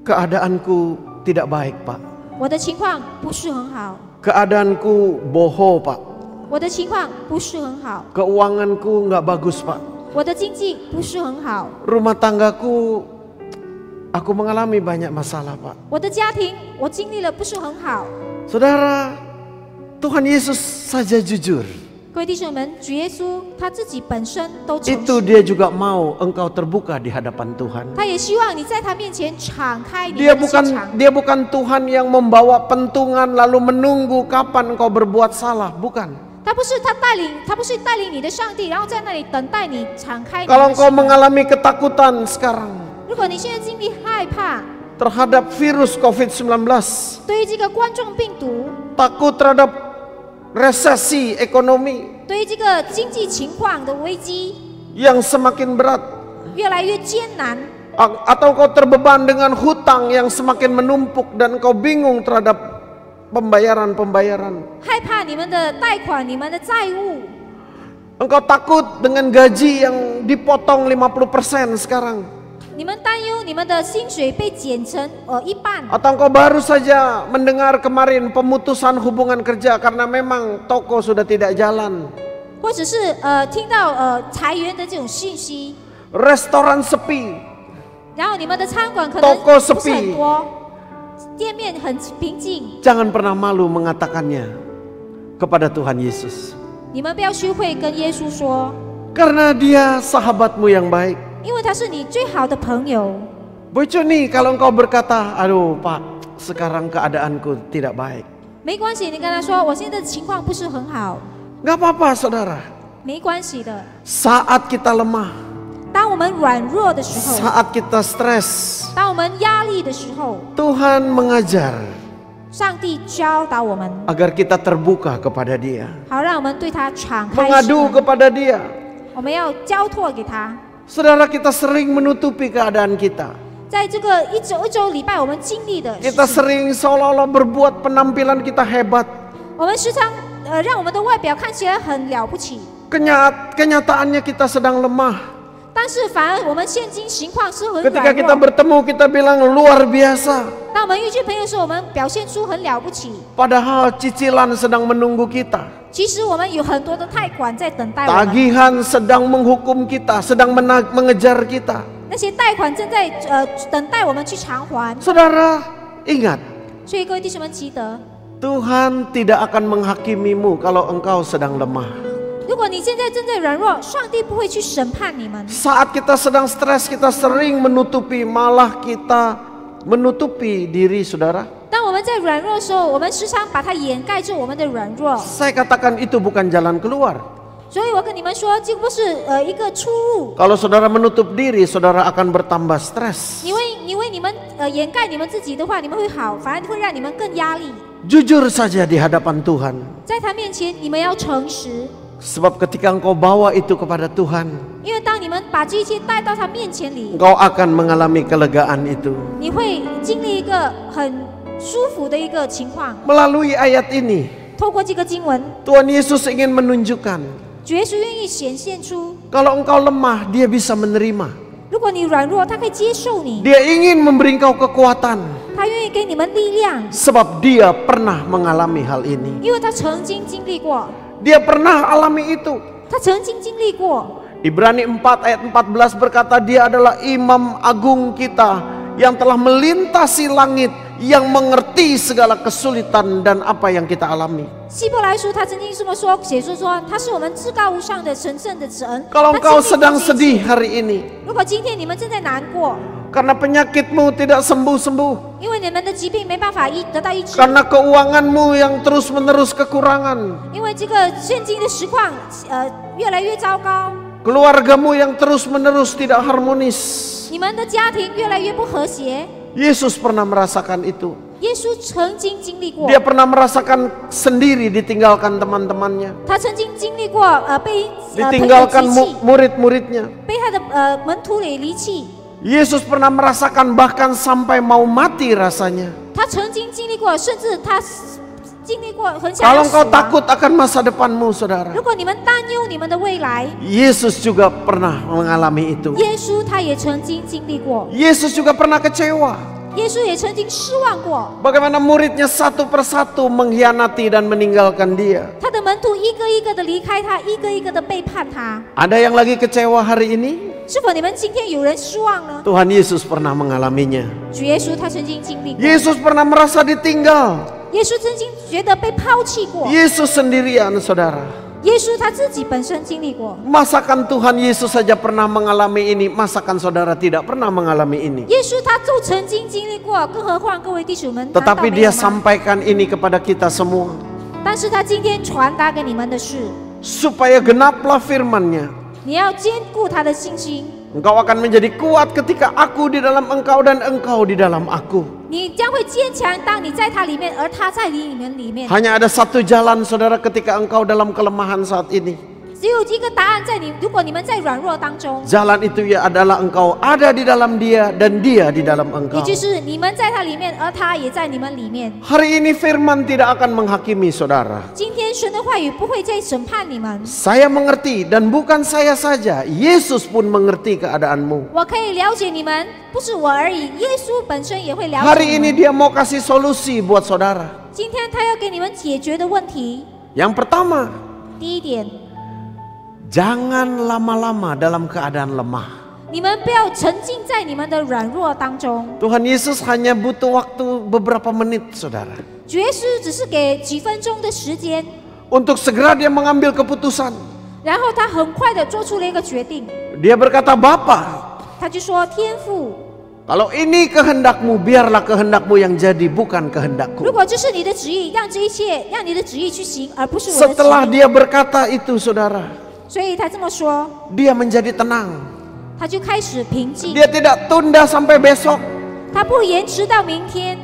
Speaker 2: Keadaanku tidak baik, Pak.
Speaker 3: 我的情况不是很好，
Speaker 2: Keadaanku boho, Pak.
Speaker 3: 我的情况不是很好，
Speaker 2: Keuanganku nggak bagus, Pak.
Speaker 3: 我的经济不是很好，
Speaker 2: Rumah tanggaku, aku mengalami banyak masalah, Pak.
Speaker 3: 我的家庭我经历了不是很好。
Speaker 2: Saudara, Tuhan Yesus saja jujur.
Speaker 3: 各位弟兄们，主耶稣他自己本身都诚
Speaker 2: Itu
Speaker 3: 实，
Speaker 2: dia juga mau engkau terbuka di hadapan Tuhan.
Speaker 3: 他也希望你在他面前敞开你
Speaker 2: Dia
Speaker 3: 的心肠。
Speaker 2: bukan Tuhan yang membawa pentungan lalu menunggu kapan engkau berbuat salah, bukan.
Speaker 3: 他不是带领你的上帝，然后在那里等待你敞开你
Speaker 2: Kalau
Speaker 3: 的
Speaker 2: engkau
Speaker 3: 心。
Speaker 2: mengalami ketakutan sekarang
Speaker 3: 如果你现在经历害怕，
Speaker 2: terhadap virus COVID-19,
Speaker 3: 对于这个冠状病毒，
Speaker 2: takut terhadap resesi ekonomi
Speaker 3: 对于这个经济情况的危机
Speaker 2: yang semakin berat,
Speaker 3: 越来越艰难，
Speaker 2: atau kau terbeban dengan hutang yang semakin menumpuk dan kau bingung terhadap pembayaran-pembayaran.
Speaker 3: 害怕你们的贷款、你们的债务，
Speaker 2: Engkau takut dengan gaji yang dipotong 50% sekarang.
Speaker 3: 你们担忧你们的薪水被减成一半，
Speaker 2: Atau engkau baru saja mendengar kemarin pemutusan hubungan kerja karena memang toko sudah tidak jalan.
Speaker 3: 或者是听到裁员的这种信息，
Speaker 2: Restoran sepi,
Speaker 3: 然后你们的餐馆可能
Speaker 2: Toko
Speaker 3: 不是
Speaker 2: sepi
Speaker 3: 很多，店面很平静，
Speaker 2: jangan pernah malu mengatakannya kepada Tuhan Yesus.
Speaker 3: 你们不要虚会跟耶稣说，
Speaker 2: Karena dia sahabatmu yang baik.
Speaker 3: 因为他是你最好的朋友。
Speaker 2: Bocor nih kalau engkau berkata, aduh Pak, sekarang keadaanku tidak baik.
Speaker 3: 没关系，你跟他说我现在的情况不是很好，
Speaker 2: Gak apa-apa saudara.
Speaker 3: 没关系的。
Speaker 2: Saat kita lemah,
Speaker 3: 当我们软弱的时候，
Speaker 2: saat kita stres,
Speaker 3: 当我们压力的时候，
Speaker 2: Tuhan mengajar
Speaker 3: 上帝教导我们，
Speaker 2: agar kita terbuka kepada Dia,
Speaker 3: 好让我们对他敞开心
Speaker 2: mengadu
Speaker 3: 门，
Speaker 2: kepada Dia.
Speaker 3: 我们要交托给他。
Speaker 2: Saudara, kita sering menutupi keadaan kita.
Speaker 3: 在这个一周礼拜我们经历的事
Speaker 2: Kita
Speaker 3: 情，
Speaker 2: sering seolah-olah berbuat penampilan kita hebat.
Speaker 3: 我们时常让我们的外表看起来很了不起，
Speaker 2: Kenyataannya kita sedang lemah.
Speaker 3: 但是反而我们现今情况是很
Speaker 2: Ketika
Speaker 3: 软
Speaker 2: kita
Speaker 3: 弱。
Speaker 2: bertemu kita bilang luar biasa.
Speaker 3: 当我们遇见朋友的时候，我们表现出很了不起，
Speaker 2: Padahal cicilan sedang menunggu kita.
Speaker 3: 其实我们有很多的贷款在等待我们，
Speaker 2: Tagihan sedang menghukum kita, sedang mengejar kita.
Speaker 3: 那些贷款正在等待我们去偿还。
Speaker 2: Saudara, ingat,
Speaker 3: 所以各位弟兄们记得，
Speaker 2: Tuhan tidak akan menghakimimu kalau engkau sedang lemah.
Speaker 3: 如果你现在正在软弱，上帝不会去审判你们。
Speaker 2: Saat kita sedang stres, kita sering menutupi, malah kita menutupi diri, saudara.
Speaker 3: 当我们在软弱的时候，我们时常把它掩盖住我们的软弱。
Speaker 2: Saya katakan itu bukan jalan keluar.
Speaker 3: 所以我跟你们说，这不是一个出路。
Speaker 2: Kalau saudara menutup diri, saudara akan bertambah stres.
Speaker 3: 因为你们掩盖你们自己的话，你们会好，反而会让你们更压力。
Speaker 2: Jujur saja di hadapan Tuhan.
Speaker 3: 在他面前，你们要诚实，
Speaker 2: Sebab ketika engkau bawa itu kepada Tuhan,
Speaker 3: 因为当你们把这一切带到他面前里，
Speaker 2: engkau akan mengalami kelegaan itu.
Speaker 3: 你会经历一个很舒服的一个情况。
Speaker 2: Melalui ayat ini,
Speaker 3: 透过这个经文，
Speaker 2: Tuhan Yesus ingin menunjukkan,
Speaker 3: 主耶稣愿意显现出，
Speaker 2: kalau engkau lemah, Dia bisa menerima.
Speaker 3: 如果你软弱，他可以接受你，
Speaker 2: Dia ingin memberi engkau kekuatan,
Speaker 3: 他愿意给你们力量，
Speaker 2: sebab Dia pernah mengalami hal ini.
Speaker 3: 因为他曾经经历过，
Speaker 2: Dia pernah alami itu.
Speaker 3: 他曾经经历过。
Speaker 2: Ibrani 4 ayat 14 berkata, Dia adalah imam agung kita yang telah melintasi langit, yang mengerti segala kesulitan dan apa yang kita alami.
Speaker 3: 希伯来书他曾经这么说，写出说他是我们至高无上的神圣的神。
Speaker 2: Kalau
Speaker 3: 他
Speaker 2: engkau
Speaker 3: 经历过
Speaker 2: sedang
Speaker 3: 这一切
Speaker 2: sedih hari ini,
Speaker 3: 如果今天你们正在难过，
Speaker 2: karena penyakitmu tidak sembuh-sembuh,
Speaker 3: 因为你们的疾病没办法得到医治，
Speaker 2: karena keuanganmu yang terus-menerus kekurangan,
Speaker 3: 因为这个现今的实况越来越糟糕，
Speaker 2: keluargamu yang terus-menerus tidak harmonis.
Speaker 3: 你们的家庭越来越不和谐。
Speaker 2: Yesus pernah merasakan itu.
Speaker 3: 耶稣曾经经历过，
Speaker 2: Dia pernah merasakan sendiri ditinggalkan teman-temannya,
Speaker 3: 他曾经经历过被朋友
Speaker 2: ditinggalkan
Speaker 3: 遗弃，
Speaker 2: murid-muridnya.
Speaker 3: 被他的门徒给离弃。
Speaker 2: Yesus pernah merasakan bahkan sampai mau mati rasanya.
Speaker 3: 他曾经经历过，甚至他经历过很想要
Speaker 2: Kalau
Speaker 3: 死
Speaker 2: engkau
Speaker 3: 亡。
Speaker 2: takut akan masa depanmu, saudara,
Speaker 3: 如果你们担忧你们的未来，
Speaker 2: Yesus juga pernah mengalami itu.
Speaker 3: 耶稣他也曾经经历过，
Speaker 2: Yesus juga pernah kecewa.
Speaker 3: 耶稣也曾经失望过。
Speaker 2: Bagaimana muridnya satu persatu mengkhianati dan meninggalkan dia.
Speaker 3: 他的门徒一个一个的离开他，一个一个的背叛他。
Speaker 2: Ada yang lagi kecewa hari ini?
Speaker 3: 是否你们今天有人失望呢？
Speaker 2: Tuhan Yesus pernah mengalaminya.
Speaker 3: 主耶稣他曾经经历过，
Speaker 2: Yesus pernah merasa ditinggal.
Speaker 3: 耶稣曾经觉得被抛弃过，
Speaker 2: Yesus sendirian, saudara.
Speaker 3: 耶稣他自己本身经历过。
Speaker 2: Masakan Tuhan Yesus saja pernah mengalami ini, masakan saudara tidak pernah mengalami ini.
Speaker 3: 耶稣他就曾经经历过，更何况各位弟兄们，难道
Speaker 2: Tetapi
Speaker 3: 没有
Speaker 2: dia
Speaker 3: 吗？
Speaker 2: sampaikan ini kepada kita semua,
Speaker 3: 但是他今天传达给你们的是，
Speaker 2: supaya genaplah firman-Nya.
Speaker 3: 你要坚固他的信心，
Speaker 2: Engkau akan menjadi kuat ketika aku di dalam engkau dan engkau di dalam aku.
Speaker 3: 你将会坚强。当你在他里面，而他在你们里面，
Speaker 2: Hanya ada satu jalan, saudara, ketika engkau dalam kelemahan saat ini.
Speaker 3: 只有一个答案在你。如果你们在软弱当中，
Speaker 2: Jalan itu ya adalah engkau ada di dalam dia dan dia di dalam
Speaker 3: 也
Speaker 2: engkau.
Speaker 3: 就是你们在他里面，而他也在你们里面。
Speaker 2: Hari ini firman tidak akan menghakimi saudara.
Speaker 3: 今天神的话语不会再审判你们，
Speaker 2: Saya mengerti dan bukan saya saja, Yesus pun mengerti keadaanmu.
Speaker 3: 我可以了解你们，不是我而已，耶稣本身也会了解
Speaker 2: Hari
Speaker 3: 你
Speaker 2: ini
Speaker 3: 们。
Speaker 2: dia mau kasih solusi buat saudara.
Speaker 3: 今天他要给你们解决的问题，
Speaker 2: Yang pertama,
Speaker 3: 第一点，
Speaker 2: jangan lama-lama dalam keadaan lemah.
Speaker 3: 你们不要沉浸在你们的软弱当中。
Speaker 2: Tuhan Yesus hanya butuh waktu beberapa menit, saudara,
Speaker 3: 主耶稣只是给几分钟的时间，
Speaker 2: untuk segera dia mengambil keputusan.
Speaker 3: 然后他很快的做出了一个决定，
Speaker 2: Dia berkata, Bapa,
Speaker 3: 他就说：“天父，
Speaker 2: kalau ini kehendakmu, biarlah kehendakmu yang jadi, bukan
Speaker 3: 如
Speaker 2: kehendakku.
Speaker 3: 果这是你的旨意，让这一切让你的旨意去行，而不是我的旨
Speaker 2: Setelah
Speaker 3: 意。
Speaker 2: dia berkata itu, saudara, ”
Speaker 3: 所以他这么说，
Speaker 2: dia menjadi tenang.
Speaker 3: 他就开始平静，
Speaker 2: Dia tidak tunda sampai besok,
Speaker 3: 他不延迟到明天，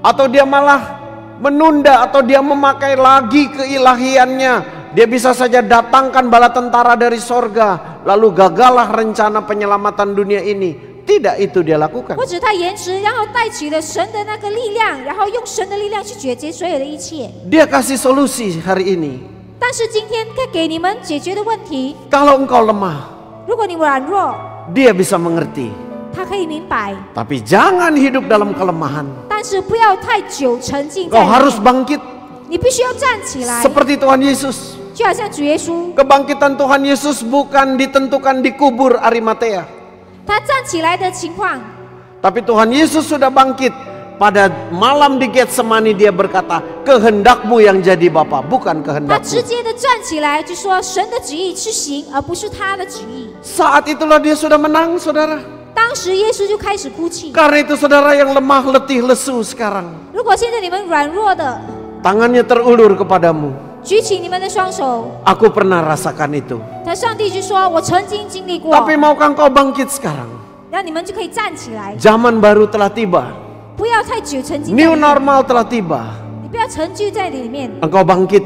Speaker 2: atau dia malah menunda, atau dia memakai lagi keilahiannya. Dia bisa saja datangkan bala tentara dari sorga, lalu gagallah rencana penyelamatan dunia ini. tidak itu dia lakukan.
Speaker 3: 或者他延迟，然后带起了神的那个力量，然后用神的力量去解决所有的一切。
Speaker 2: Dia kasih solusi hari ini.
Speaker 3: 但是今天该给你们解决的问题，
Speaker 2: Kalau engkau lemah,
Speaker 3: 如果你软弱，
Speaker 2: dia bisa mengerti.
Speaker 3: 他可以明白，
Speaker 2: Tapi jangan hidup dalam kelemahan.
Speaker 3: 但是不要太久沉浸在
Speaker 2: Kau
Speaker 3: 里
Speaker 2: harus
Speaker 3: 面。
Speaker 2: bangkit
Speaker 3: 你必须要站起来，
Speaker 2: seperti Tuhan Yesus.
Speaker 3: 就好像主耶稣，
Speaker 2: Kebangkitan Tuhan Yesus bukan ditentukan di kubur Arimatea.
Speaker 3: 他站起来的情况，
Speaker 2: Tapi Tuhan Yesus sudah bangkit. Pada malam di Getsemani dia berkata, kehendakmu yang jadi Bapa, bukan
Speaker 3: 他
Speaker 2: kehendakku.
Speaker 3: 直接的站起来就说神的旨意去行，而不是他的旨意。
Speaker 2: Saat itulah dia sudah menang, saudara.
Speaker 3: 当时耶稣就开始哭泣。
Speaker 2: Karena itu saudara yang lemah, letih, lesu sekarang,
Speaker 3: 如果现在你们软弱的，
Speaker 2: tangannya terulur kepadamu.
Speaker 3: 举起你们的双手，
Speaker 2: Aku pernah rasakan itu.
Speaker 3: 他上帝就说：“我曾经经历过。”
Speaker 2: Tapi maukah engkau bangkit sekarang?
Speaker 3: 让你们就可以站起来，
Speaker 2: Zaman baru telah tiba.
Speaker 3: 不要太久沉浸在里
Speaker 2: New
Speaker 3: 面，
Speaker 2: normal telah tiba.
Speaker 3: 你不要沉浸在里面，
Speaker 2: Engkau bangkit.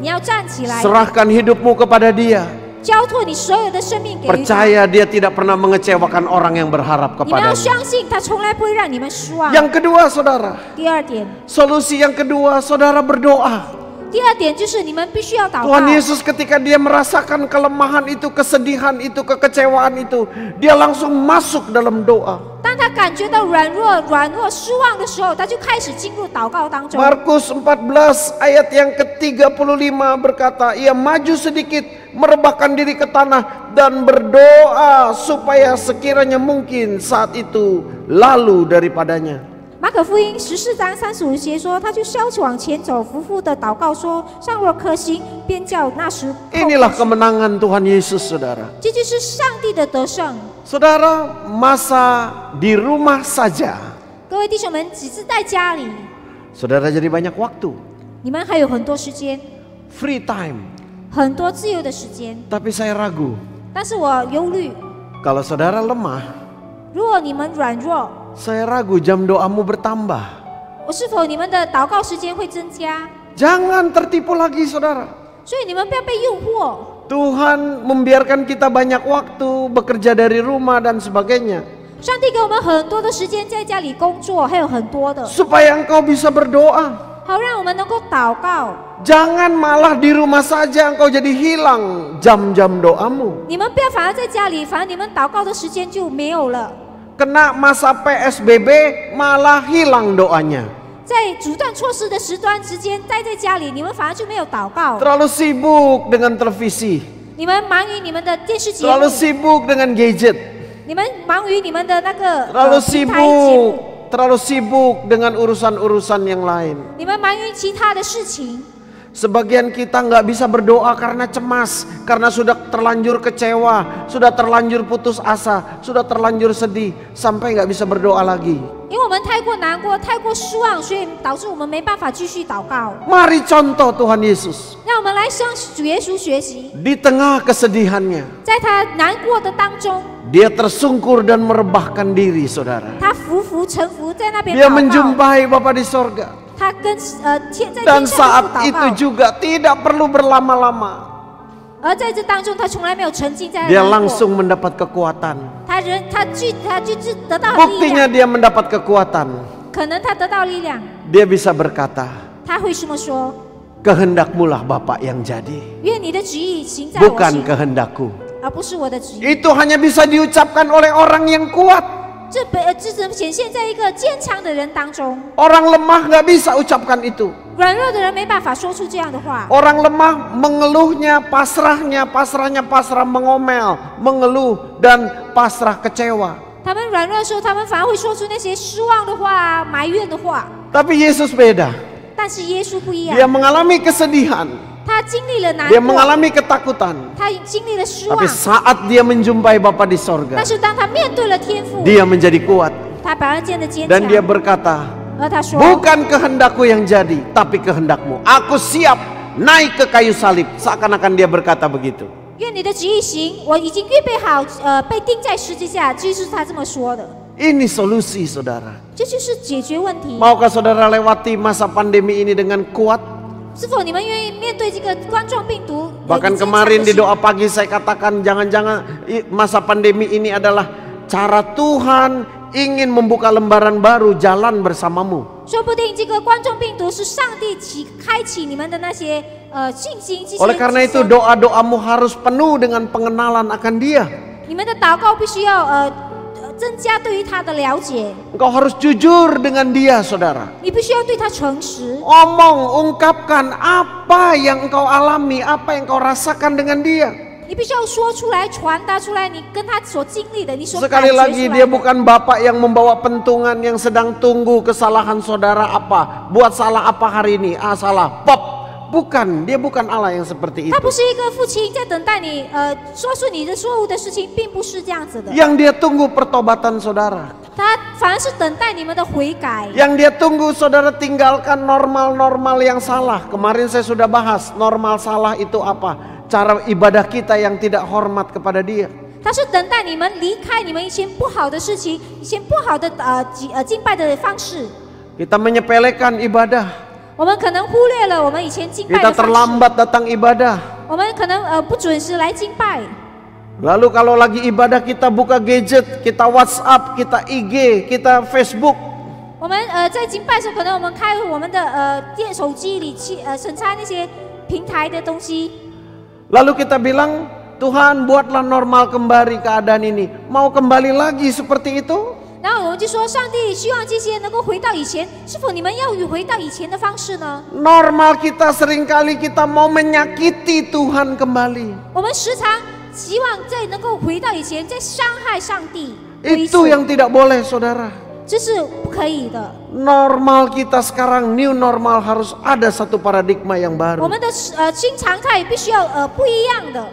Speaker 3: 你要站起来，
Speaker 2: Serahkan hidupmu kepada dia.
Speaker 3: 交托你所有的生命给予他。
Speaker 2: Percaya dia tidak pernah mengecewakan orang yang berharap
Speaker 3: 你们要
Speaker 2: kepadanya.
Speaker 3: 相信，他从来不会让你们失望。
Speaker 2: Yang kedua saudara,
Speaker 3: 第二点，
Speaker 2: solusi yang kedua saudara berdoa.
Speaker 3: 第二点就是你们必须要祷告。
Speaker 2: Tuhan Yesus ketika dia merasakan kelemahan itu, kesedihan itu, kekecewaan itu, dia langsung masuk dalam doa.
Speaker 3: 当他感觉到软弱、失望的时候，他就开始进入祷告当中。
Speaker 2: Markus 14 ayat yang ke-35 berkata, ia maju sedikit, merebahkan diri ke tanah dan berdoa supaya sekiranya mungkin saat itu lalu daripadanya.
Speaker 3: 马可福音14章35节说，他就消起往前走，夫妇的祷告说：“上若可行，便叫那时。”
Speaker 2: Inilah kemenangan Tuhan Yesus, saudara.
Speaker 3: 这就是上帝的得胜。
Speaker 2: Saudara, masa di rumah saja,
Speaker 3: 各位弟兄们，只是在家里，
Speaker 2: saudara jadi banyak waktu,
Speaker 3: 你们还有很多时间，
Speaker 2: free time.
Speaker 3: 很多自由的时间。
Speaker 2: Tapi saya ragu,
Speaker 3: 但是我忧虑，
Speaker 2: kalau saudara lemah,
Speaker 3: 如果你们软弱，
Speaker 2: saya ragu jam doamu bertambah.
Speaker 3: 是否你们的祷告时间会增加？
Speaker 2: Jangan tertipu lagi, saudara.
Speaker 3: 所以你们不要被诱惑。
Speaker 2: Tuhan membiarkan kita banyak waktu bekerja dari rumah dan sebagainya,
Speaker 3: 上帝给我们很多的时间在家里工作，还有很多的，
Speaker 2: supaya engkau bisa berdoa.
Speaker 3: 好让我们能够祷告。
Speaker 2: Jangan malah di rumah saja engkau jadi hilang jam-jam doamu.
Speaker 3: 你们不要反而在家里，反而你们祷告的时间就没有了。
Speaker 2: Kena masa PSBB malah hilang doanya.
Speaker 3: 在阻断措施的时段之间待在家里，你们反而就没有祷告。
Speaker 2: Terlalu sibuk dengan televisi,
Speaker 3: 你们忙于你们的电视节目
Speaker 2: terlalu，sibuk dengan gadget,
Speaker 3: 你们忙于你们的那个
Speaker 2: terlalu
Speaker 3: 平台节目，
Speaker 2: terlalu sibuk dengan urusan-urusan yang lain.
Speaker 3: 你们忙于其他的事情。
Speaker 2: Sebagian kita nggak bisa berdoa karena cemas, karena sudah terlanjur kecewa, sudah terlanjur putus asa, sudah terlanjur sedih, sampai nggak bisa berdoa lagi.
Speaker 3: 因为我们太过难过、太过失望，所以导致我们没办法继续祷告。
Speaker 2: Mari contoh Tuhan Yesus
Speaker 3: 让我们来向主耶稣学习，
Speaker 2: di tengah kesedihannya,
Speaker 3: 在他难过的当中，
Speaker 2: dia tersungkur dan merebahkan diri, saudara.
Speaker 3: 他沉浮在那边
Speaker 2: Dia
Speaker 3: 祷告。
Speaker 2: menjumpai Bapa di sorga.
Speaker 3: 他跟在
Speaker 2: Dan
Speaker 3: 天上
Speaker 2: saat
Speaker 3: 的父祷
Speaker 2: itu
Speaker 3: 告，
Speaker 2: juga tidak perlu berlama-lama.
Speaker 3: 而在这当中，他从来没有沉浸在
Speaker 2: Dia
Speaker 3: 难过，
Speaker 2: langsung mendapat kekuatan.
Speaker 3: 他就得到力
Speaker 2: Buktinya
Speaker 3: 量，
Speaker 2: dia mendapat kekuatan.
Speaker 3: 可能他得到力量，
Speaker 2: Dia bisa berkata,
Speaker 3: 他会这么说：
Speaker 2: kehendakmulah Bapa yang jadi,
Speaker 3: 愿你的旨意行在我
Speaker 2: bukan
Speaker 3: 心，
Speaker 2: kehendakku.
Speaker 3: 而不是我的旨意。
Speaker 2: Itu hanya bisa diucapkan oleh orang yang kuat.
Speaker 3: 这只显现在一个坚强的人当中，
Speaker 2: Orang lemah nggak bisa ucapkan itu.
Speaker 3: 软弱的人没办法说出这样的话。
Speaker 2: Orang lemah mengeluhnya, pasrahnya pasrah mengomel, mengeluh dan pasrah kecewa.
Speaker 3: 他们软弱的时候，他们反而会说出那些失望的话、埋怨的话。
Speaker 2: Tapi Yesus beda.
Speaker 3: 但是耶稣不一
Speaker 2: Dia
Speaker 3: 样，
Speaker 2: mengalami kesedihan,
Speaker 3: 他经历了难
Speaker 2: dia
Speaker 3: 过，
Speaker 2: mengalami ketakutan.
Speaker 3: 他经历了失望
Speaker 2: Tapi。saat dia menjumpai Bapa di sorga,
Speaker 3: 但是当他面对了天父，
Speaker 2: dia menjadi kuat
Speaker 3: 他反而变得坚
Speaker 2: dan dia
Speaker 3: 强。
Speaker 2: berkata,
Speaker 3: 而他说：
Speaker 2: bukan kehendakku yang jadi, tapi kehendakmu. Aku siap naik ke kayu salib. Seakan-akan dia berkata begitu.
Speaker 3: 愿你的旨意行，我已经预备好，被钉在十字架。这就是他这么说的。
Speaker 2: Ini solusi, saudara.
Speaker 3: 这就是解决问题。
Speaker 2: Maukah saudara lewati masa pandemi ini dengan kuat?
Speaker 3: 是否你们愿意面对这个冠状病毒？
Speaker 2: Bahkan kemarin di doa pagi saya katakan jangan-jangan masa pandemi ini adalah cara Tuhan ingin membuka lembaran baru jalan bersamamu.
Speaker 3: 说不定这个冠状病毒是上帝开启你们的那些信心，这些
Speaker 2: Oleh karena itu doa-doamu harus penuh dengan pengenalan akan Dia.
Speaker 3: 你们的祷告必须要增加对于他的了解。
Speaker 2: Engkau harus jujur dengan Dia, saudara.
Speaker 3: 你必须要对他诚实，
Speaker 2: Omong, ungkapkan apa yang engkau alami, apa yang engkau rasakan dengan Dia.
Speaker 3: 你必须要说出来，传达出来，你跟他所经历的，你所感
Speaker 2: Sekali
Speaker 3: 觉
Speaker 2: lagi
Speaker 3: 出来
Speaker 2: Dia
Speaker 3: 的。
Speaker 2: bukan Bapak yang membawa pentungan yang sedang tunggu kesalahan saudara apa. Buat salah apa hari ini? Ah, salah. Pop. Bukan, Dia bukan Allah yang seperti
Speaker 3: 他
Speaker 2: itu.
Speaker 3: 不是一个父亲在等待你说出你的错误的事情，并不是这样子的。
Speaker 2: Yang Dia tunggu pertobatan saudara.
Speaker 3: 他反而是等待你们的悔改。
Speaker 2: Yang Dia tunggu saudara tinggalkan normal-normal yang salah. Kemarin saya sudah bahas normal salah itu apa. Cara ibadah kita yang tidak hormat kepada Dia.
Speaker 3: 他是等待你们离开你们以前不好的事情，以前不好的敬拜的方式。
Speaker 2: Kita menyepelekan ibadah.
Speaker 3: 我们可能忽略了我们以前敬拜
Speaker 2: Kita
Speaker 3: 的方式，
Speaker 2: terlambat datang ibadah.
Speaker 3: 我们可能不准时来敬拜。
Speaker 2: Lalu kalau lagi ibadah kita buka gadget, kita WhatsApp, kita IG, kita Facebook.
Speaker 3: 我们在敬拜的时候，可能我们开我们的手机里去审查那些平台的东西。
Speaker 2: Lalu kita bilang, Tuhan buatlah normal kembali keadaan ini. Mau kembali lagi seperti itu?
Speaker 3: 然后我们就说，上帝希望这些能够回到以前，是否你们要回到以前的方式呢？
Speaker 2: Normal kita seringkali kita mau menyakiti Tuhan kembali.
Speaker 3: 我们时常希望再能够回到以前，再伤害上帝。
Speaker 2: Itu yang tidak boleh, saudara.
Speaker 3: 这是不可以的。
Speaker 2: Normal kita sekarang, new normal harus ada satu paradigma yang
Speaker 3: 我
Speaker 2: baru.
Speaker 3: 们的新常态必须要不一样的，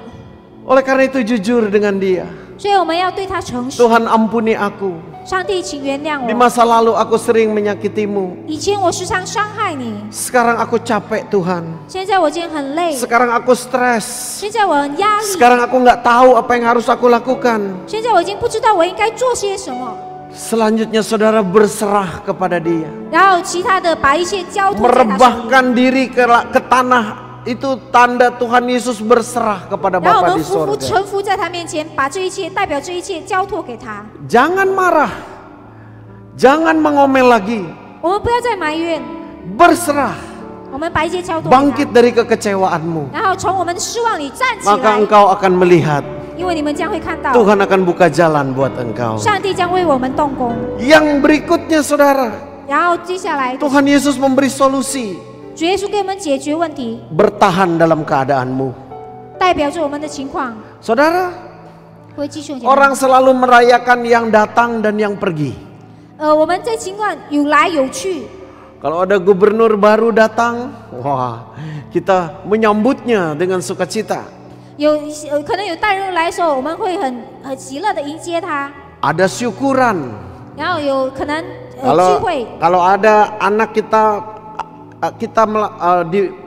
Speaker 2: Oleh karena itu jujur dengan Dia.
Speaker 3: 所以我们要对他诚实。
Speaker 2: Tuhan ampuni aku.
Speaker 3: 上帝，请原谅
Speaker 2: Di
Speaker 3: 我。
Speaker 2: masa lalu aku sering menyakitimu.
Speaker 3: 以前我时常伤害你，
Speaker 2: Sekarang aku capek Tuhan.
Speaker 3: 现在我已经很累，
Speaker 2: Sekarang aku stres.
Speaker 3: 现在我很压力，
Speaker 2: Sekarang aku nggak tahu apa yang harus aku lakukan.
Speaker 3: 现在我已经不知道我应该做些什么。
Speaker 2: Selanjutnya saudara berserah kepada Dia.
Speaker 3: 然后其他的把一切交托在他手里，
Speaker 2: Merebahkan diri ke tanah. Itu tanda Tuhan Yesus berserah kepada
Speaker 3: 然后我
Speaker 2: Bapa
Speaker 3: 们
Speaker 2: di
Speaker 3: 匍匐
Speaker 2: sorga.
Speaker 3: 臣服在他面前，把这一切代表这一切交托给他。
Speaker 2: Jangan marah. Jangan mengomel lagi.
Speaker 3: 我们不要再埋怨，
Speaker 2: Berserah.
Speaker 3: 我们把一切交托给
Speaker 2: Bangkit
Speaker 3: 他，
Speaker 2: dari kekecewaanmu.
Speaker 3: 然后从我们的失望里站起
Speaker 2: Maka
Speaker 3: 来，
Speaker 2: engkau akan melihat
Speaker 3: 因为你们将会看到，
Speaker 2: Tuhan akan buka jalan buat engkau.
Speaker 3: 上帝将为我们动工。
Speaker 2: Yang berikutnya saudara,
Speaker 3: 然后接下来，
Speaker 2: Tuhan Yesus memberi solusi.
Speaker 3: 主耶稣给我们解决问题，
Speaker 2: Bertahan dalam keadaanmu.
Speaker 3: 代表着我们的情况。
Speaker 2: Saudara,
Speaker 3: 各位弟兄姐妹，
Speaker 2: orang selalu merayakan yang datang dan yang pergi.
Speaker 3: 我们这情况有来有去。
Speaker 2: Kalau ada gubernur baru datang, wah, kita menyambutnya dengan sukacita.
Speaker 3: 可能有大人来的时候，我们会很喜乐的迎接他。
Speaker 2: Ada syukuran.
Speaker 3: 然后有可能聚会，
Speaker 2: Kalau ada anak kita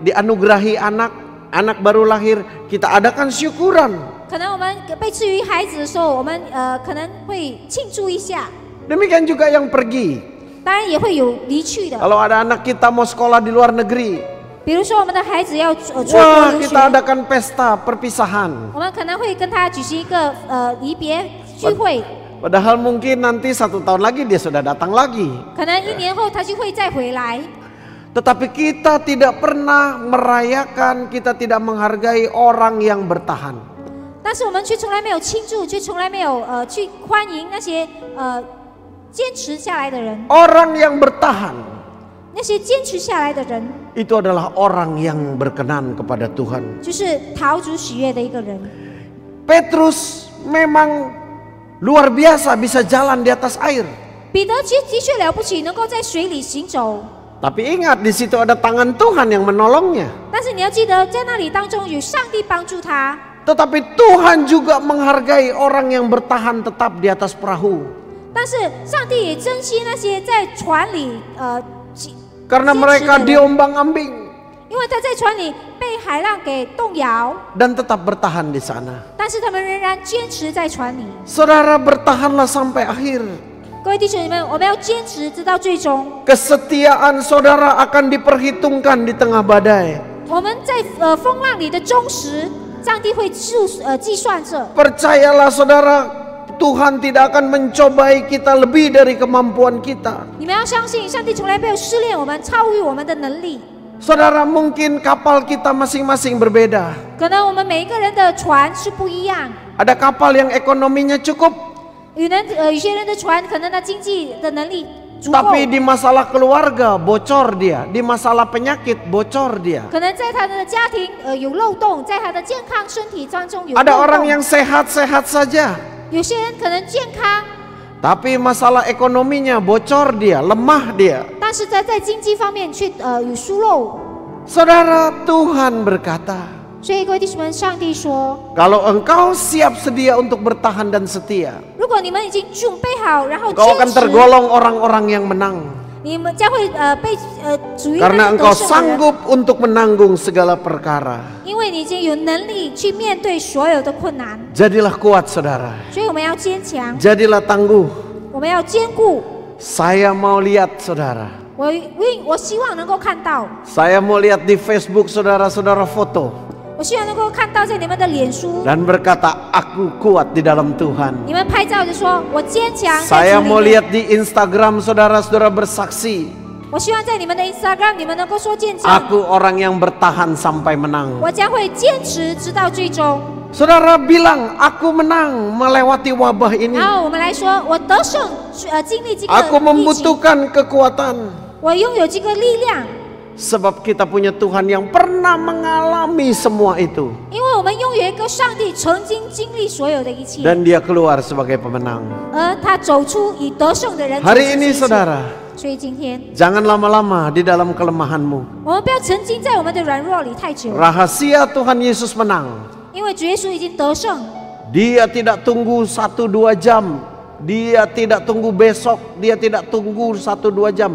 Speaker 2: dianugerahi anak baru lahir, kita adakan syukuran.
Speaker 3: 可能我们被赐予孩子的时候，我们可能会庆祝一下。
Speaker 2: Demikian juga yang pergi.
Speaker 3: 当然也会有离去的，
Speaker 2: Kalau ada anak kita mau sekolah di luar negeri,
Speaker 3: 比如说我们的孩子要出国
Speaker 2: wah
Speaker 3: 留学，
Speaker 2: kita adakan pesta perpisahan.
Speaker 3: 我们可能会跟他举行一个离别聚会，
Speaker 2: Padahal mungkin nanti 1 tahun lagi dia sudah datang lagi.
Speaker 3: 可能1年后他就会再回来。
Speaker 2: Tetapi kita tidak pernah merayakan, kita tidak menghargai orang yang bertahan.
Speaker 3: 但是我们却从来没有庆祝，却从来没有去欢迎那些坚持下来的人。
Speaker 2: Orang yang bertahan
Speaker 3: 那些坚持下来的人，
Speaker 2: itu adalah orang yang berkenan kepada Tuhan.
Speaker 3: 就是讨主喜悦的一个人。
Speaker 2: Petrus memang luar biasa bisa jalan di atas air.
Speaker 3: 彼得其实的确了不起，能够在水里行走。
Speaker 2: Tapi ingat di situ ada tangan Tuhan yang menolongnya.
Speaker 3: 但是你要记得，在那里当中有上帝帮助他。
Speaker 2: Tetapi Tuhan juga menghargai orang yang bertahan tetap di atas perahu.
Speaker 3: 但是上帝也珍惜那些在船里
Speaker 2: Karena mereka diombang-ambing
Speaker 3: 因为他在船里被海浪给动摇，
Speaker 2: dan tetap bertahan di sana.
Speaker 3: 但是他们仍然坚持在船里。
Speaker 2: Saudara bertahanlah sampai akhir.
Speaker 3: 各位弟兄姊妹，我们要坚持直到最终。
Speaker 2: Kesetiaan saudara akan diperhitungkan di tengah badai.
Speaker 3: 我们在风浪里的忠实，上帝会计算着。
Speaker 2: Percayalah saudara, Tuhan tidak akan mencobai kita lebih dari kemampuan kita.
Speaker 3: 你们要相信，上帝从来没有试炼我们，超于我们的能力。
Speaker 2: Saudara, mungkin kapal kita masing-masing berbeda.
Speaker 3: 可能我们每一个人的船是不一样，
Speaker 2: Ada kapal yang ekonominya cukup,
Speaker 3: 有些人的船可能他经济的能力足够，
Speaker 2: tapi di masalah keluarga bocor dia, di masalah penyakit bocor dia.
Speaker 3: 可能在他的家庭有漏洞，在他的健康身体当中有
Speaker 2: Ada
Speaker 3: 漏
Speaker 2: orang
Speaker 3: 洞。
Speaker 2: yang sehat-sehat saja,
Speaker 3: 有些人可能健康，
Speaker 2: tapi masalah ekonominya bocor dia, lemah dia.
Speaker 3: 但是在经济方面却有疏漏。
Speaker 2: Saudara, Tuhan berkata,
Speaker 3: 所以各位弟兄们，上帝说，
Speaker 2: kalau engkau siap sedia untuk bertahan dan setia,
Speaker 3: 如果你们已经准备好，然后
Speaker 2: engkau akan
Speaker 3: 坚持，
Speaker 2: tergolong orang-orang yang menang.
Speaker 3: 你们将会被属于那
Speaker 2: Karena
Speaker 3: 些
Speaker 2: engkau
Speaker 3: 得胜的人，
Speaker 2: sanggup untuk menanggung segala perkara.
Speaker 3: 因为你已经有能力去面对所有的困难，
Speaker 2: Jadilah kuat, saudara.
Speaker 3: 所以我们要坚强，
Speaker 2: Jadilah tangguh.
Speaker 3: 我们要坚固。
Speaker 2: Saya mau lihat, saudara.
Speaker 3: 我希望能够看到，
Speaker 2: Saya mau lihat di Facebook saudara-saudara foto
Speaker 3: 我希望能够看到在你们的脸书，
Speaker 2: dan berkata, aku kuat di dalam Tuhan.
Speaker 3: 你们拍照就说我坚强在
Speaker 2: Saya
Speaker 3: 主
Speaker 2: mau
Speaker 3: 里面。
Speaker 2: lihat di Instagram saudara-saudara bersaksi,
Speaker 3: 我希望在你们的 Instagram 你们能够说坚强，
Speaker 2: aku orang yang bertahan sampai menang.
Speaker 3: 我将会坚持直到最终。
Speaker 2: Saudara bilang, aku menang melewati wabah ini.
Speaker 3: 然后我们来说，我得胜，经历这个
Speaker 2: Aku
Speaker 3: 疫情，
Speaker 2: membutuhkan kekuatan.
Speaker 3: 我拥有这个力量，
Speaker 2: Sebab kita punya Tuhan yang pernah mengalami semua itu.
Speaker 3: 因为我们拥有一个上帝曾经经历所有的一切，
Speaker 2: Dan dia keluar sebagai pemenang.
Speaker 3: 而他走出以得胜的人走出
Speaker 2: Hari
Speaker 3: 这
Speaker 2: ini
Speaker 3: 一切。
Speaker 2: saudara,
Speaker 3: 所以今天
Speaker 2: jangan lama-lama di dalam kelemahanmu.
Speaker 3: 我们不要沉浸在我们的软弱里太久，
Speaker 2: Rahasia Tuhan Yesus menang.
Speaker 3: 因为主耶稣已经得胜，
Speaker 2: Dia tidak tunggu 1-2 jam. Dia tidak tunggu besok. Dia tidak tunggu 1-2 jam.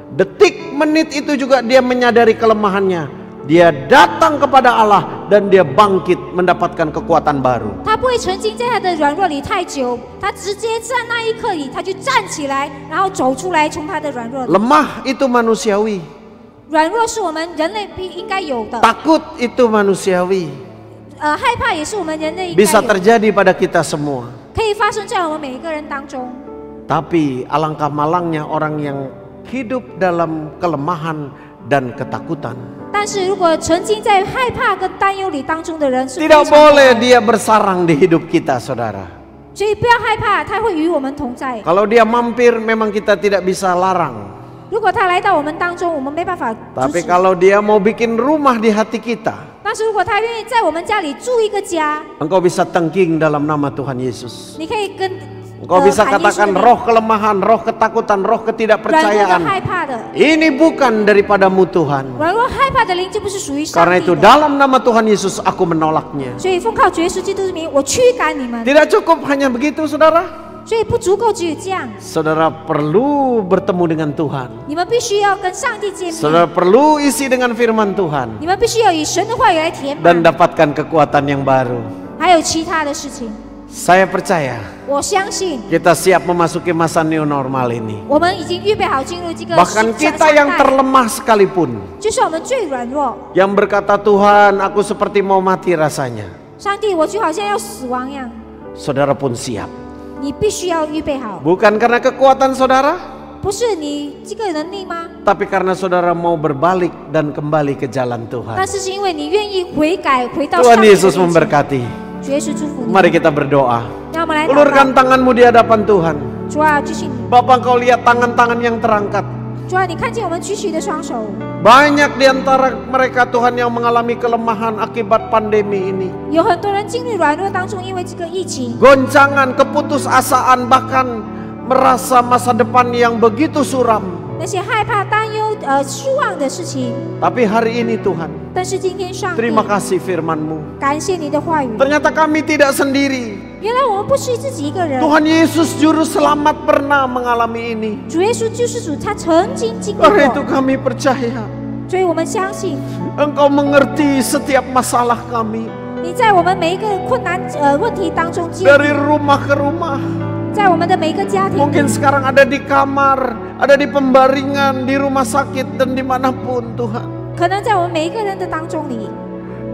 Speaker 2: Detik menit itu juga dia menyadari kelemahannya. Dia datang kepada Allah dan dia bangkit mendapatkan kekuatan baru.
Speaker 3: 他不会沉浸在他的软弱里太久，他直接在那一刻里他就站起来，然后走出来，从他的软弱里。
Speaker 2: Lemah itu manusiawi.
Speaker 3: 软弱是我们人类应该有的，
Speaker 2: Takut itu manusiawi.
Speaker 3: 害怕也是我们人类应该
Speaker 2: Bisa
Speaker 3: 有的，
Speaker 2: terjadi pada kita semua.
Speaker 3: 可以发生在我们每一个人当中。
Speaker 2: Tapi alangkah malangnya orang yang hidup dalam kelemahan dan ketakutan.
Speaker 3: 但是如果沉浸在害怕跟担忧里当中的人是非
Speaker 2: Tidak
Speaker 3: 常不
Speaker 2: boleh
Speaker 3: 好，
Speaker 2: dia bersarang di hidup kita, saudara.
Speaker 3: 所以不要害怕，他会与我们同在。
Speaker 2: Kalau dia mampir memang kita tidak bisa larang.
Speaker 3: 如果他来到我们当中，我们没办法阻
Speaker 2: Tapi
Speaker 3: 止。
Speaker 2: kalau dia mau bikin rumah di hati kita,
Speaker 3: 但是如果他愿意在我们家里住一个家，
Speaker 2: engkau bisa tengking dalam nama Tuhan Yesus.
Speaker 3: 你可以跟
Speaker 2: Engkau bisa
Speaker 3: 喊耶稣的
Speaker 2: katakan
Speaker 3: 名
Speaker 2: roh kelemahan, roh ketakutan, roh
Speaker 3: 软弱的、
Speaker 2: ketidakpercayaan.
Speaker 3: 害怕的、
Speaker 2: Ini bukan daripadamu Tuhan.
Speaker 3: 软弱害怕的灵，就不是属于上
Speaker 2: Karena
Speaker 3: 帝
Speaker 2: itu
Speaker 3: 的。
Speaker 2: dalam nama Tuhan Yesus aku menolaknya.
Speaker 3: 所以奉靠主耶稣基督的名，我驱赶你们。
Speaker 2: Tidak cukup hanya begitu, saudara.
Speaker 3: 所以不足够，只有这样，
Speaker 2: Saudara perlu bertemu dengan Tuhan.
Speaker 3: 你们必须要跟上帝见面，
Speaker 2: Saudara perlu isi dengan firman Tuhan
Speaker 3: 你们必须要以神的话语来填
Speaker 2: dan
Speaker 3: 满，
Speaker 2: dapatkan kekuatan yang baru.
Speaker 3: 还有其他的事情。
Speaker 2: Saya percaya
Speaker 3: 我相信
Speaker 2: kita siap memasuki masa new normal ini.
Speaker 3: 我们已经预备好进入这个
Speaker 2: Bahkan
Speaker 3: 新
Speaker 2: kita yang
Speaker 3: 常态，
Speaker 2: terlemah sekalipun,
Speaker 3: 就算我们最软弱，
Speaker 2: yang berkata Tuhan, aku seperti mau mati rasanya.
Speaker 3: 上帝，我就好像要死亡一样，
Speaker 2: Saudara pun siap.
Speaker 3: 你必须要预备好，
Speaker 2: Bukan karena kekuatan saudara,
Speaker 3: 不是你这个能力吗？
Speaker 2: tapi karena saudara mau berbalik dan kembali ke jalan
Speaker 3: 但
Speaker 2: Tuhan.
Speaker 3: 是因为你愿意悔改，回到
Speaker 2: Tuhan
Speaker 3: 上帝的
Speaker 2: Yesus
Speaker 3: 面前。
Speaker 2: memberkati.
Speaker 3: 主耶稣祝福你。
Speaker 2: Mari kita berdoa.
Speaker 3: 让我们来祷
Speaker 2: Ulurkan
Speaker 3: 告。
Speaker 2: tanganmu di hadapan Tuhan.
Speaker 3: 主啊，举起你，
Speaker 2: Bapak, kau lihat tangan-tangan yang terangkat.
Speaker 3: 主啊，你看见我们举起的双手，
Speaker 2: Banyak di antara mereka Tuhan yang mengalami kelemahan akibat pandemi ini.
Speaker 3: 有很多人经历软弱当中，因为这个疫情，
Speaker 2: Goncangan, keputusasaan, bahkan merasa masa depan yang begitu suram.
Speaker 3: 那些害怕、担忧、失望的事情。
Speaker 2: Tapi hari ini Tuhan,
Speaker 3: 但是今天上帝，
Speaker 2: terima kasih firman-Mu.
Speaker 3: 感谢你的话语。
Speaker 2: Ternyata kami tidak sendiri.
Speaker 3: 原来我们不是自己一个人，
Speaker 2: Tuhan Yesus Juru Selamat pernah mengalami ini.
Speaker 3: 主耶稣救世主，他曾经经历
Speaker 2: Karena itu
Speaker 3: 过，
Speaker 2: kami percaya
Speaker 3: 所以我们相信
Speaker 2: Engkau mengerti setiap masalah kami.
Speaker 3: 你在我们每一个困难问题当中介
Speaker 2: Dari
Speaker 3: 入，
Speaker 2: rumah ke rumah.
Speaker 3: 在我们的每一个家庭里
Speaker 2: Mungkin sekarang ada di kamar, ada di pembaringan, di rumah sakit, dan dimanapun Tuhan.
Speaker 3: 可能在我们每一个人的当中里，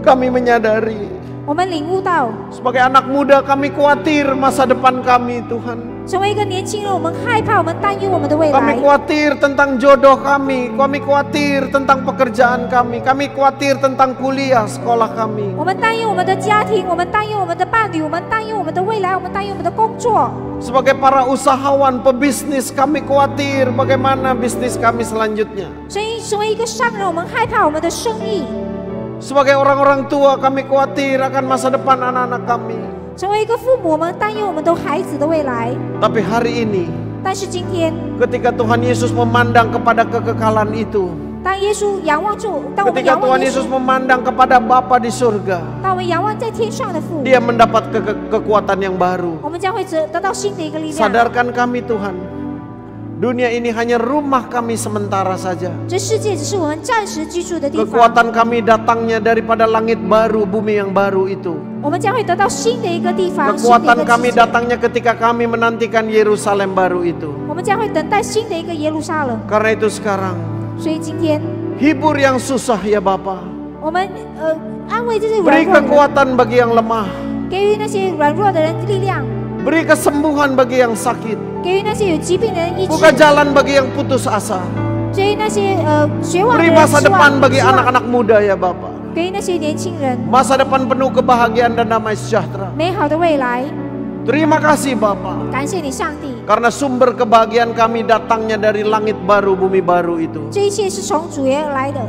Speaker 2: Kami menyadari
Speaker 3: 我们领悟到，
Speaker 2: Sebagai anak muda kami khawatir masa depan kami Tuhan.
Speaker 3: 成为一个年轻人，我们害怕，我们担忧我们的未
Speaker 2: Kami
Speaker 3: 来。
Speaker 2: khawatir tentang jodoh kami khawatir tentang pekerjaan kami khawatir tentang kuliah sekolah kami.
Speaker 3: 我们担忧我们的家庭，我们担忧我们的伴侣，我们担忧我们的未来，我们担忧我们的工作。
Speaker 2: Sebagai para usahawan, pebisnis, kami khawatir bagaimana bisnis kami selanjutnya.
Speaker 3: 成为一个商人，我们害怕我们的生意。
Speaker 2: Sebagai orang-orang tua, kami khawatir akan masa depan anak-anak kami.
Speaker 3: 成为一个父母，我们担忧我们的孩子的未来。
Speaker 2: Tapi hari ini,
Speaker 3: 但是今天，
Speaker 2: ketika Tuhan Yesus memandang kepada kekekalan itu,
Speaker 3: 当耶稣仰望住，当我们
Speaker 2: ketika
Speaker 3: 仰
Speaker 2: Tuhan
Speaker 3: 望耶
Speaker 2: Yesus
Speaker 3: 稣，
Speaker 2: memandang kepada Bapa di surga,
Speaker 3: 当我们仰望在天上的父，
Speaker 2: Dia mendapat kekuatan yang baru.
Speaker 3: 我们将会得到新的一个力量。
Speaker 2: Sadarkan kami Tuhan, dunia ini hanya rumah kami sementara saja.
Speaker 3: 这世界只是我们暂时居住的地方，
Speaker 2: Kekuatan kami datangnya daripada langit baru, bumi yang baru itu.
Speaker 3: 我们将会得到新的一个地方，新的一
Speaker 2: Kekuatan
Speaker 3: 个
Speaker 2: kami
Speaker 3: 世界。
Speaker 2: datangnya ketika kami menantikan Yerusalem baru itu.
Speaker 3: 我们将会等待新的一个耶路撒冷。
Speaker 2: Karena itu sekarang,
Speaker 3: 所以今天，
Speaker 2: hibur yang susah ya Bapa.
Speaker 3: 我们安慰这些软
Speaker 2: Beri
Speaker 3: 弱的人，
Speaker 2: kekuatan bagi yang lemah.
Speaker 3: 给予那些软弱的人力量，
Speaker 2: Beri kesembuhan bagi yang sakit.
Speaker 3: 给予那些有疾病的人医治，
Speaker 2: Buka jalan bagi yang putus asa.
Speaker 3: 给予那些绝望的
Speaker 2: Beri
Speaker 3: 人
Speaker 2: masa
Speaker 3: 希望
Speaker 2: depan bagi
Speaker 3: 希望
Speaker 2: anak-anak muda ya Bapa.
Speaker 3: 给予那些年轻人
Speaker 2: Masa depan penuh kebahagiaan dan damai sejahtera.
Speaker 3: 美好的未来。
Speaker 2: Terima kasih Bapa.
Speaker 3: 感谢你，上帝，
Speaker 2: Karena sumber kebahagiaan kami datangnya dari langit baru, bumi baru itu.
Speaker 3: 这一切是从主耶而来的。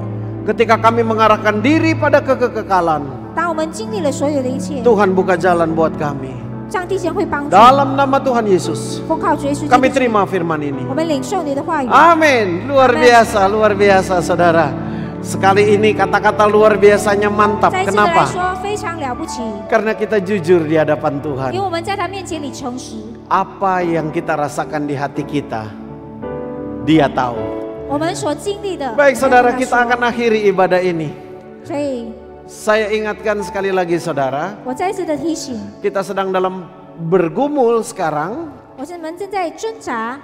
Speaker 2: Ketika kami mengarahkan diri pada kekekalan,
Speaker 3: 当我们经历了所有的一切，
Speaker 2: Tuhan buka jalan buat kami.
Speaker 3: 上帝将会帮助。
Speaker 2: Dalam nama Tuhan Yesus,
Speaker 3: 奉靠主耶稣基
Speaker 2: kami
Speaker 3: 督，
Speaker 2: terima firman ini.
Speaker 3: 我们领受你的话语。
Speaker 2: Amin. Luar
Speaker 3: Amin.
Speaker 2: luar biasa saudara. Sekali ini kata-kata luar biasanya mantap.
Speaker 3: 再一次的来
Speaker 2: Kenapa?
Speaker 3: 说，非常了不起，
Speaker 2: Karena kita jujur di hadapan Tuhan.
Speaker 3: 因为我们在他面前里诚实，
Speaker 2: Apa yang kita rasakan di hati kita, Dia tahu.
Speaker 3: 我们所经历的。
Speaker 2: Baik saudara,
Speaker 3: 他
Speaker 2: kita
Speaker 3: 说
Speaker 2: akan akhiri ibadah ini.
Speaker 3: 所以，
Speaker 2: Saya ingatkan sekali lagi saudara,
Speaker 3: 我再次的提醒，
Speaker 2: kita sedang dalam bergumul sekarang.
Speaker 3: 们正在挣扎，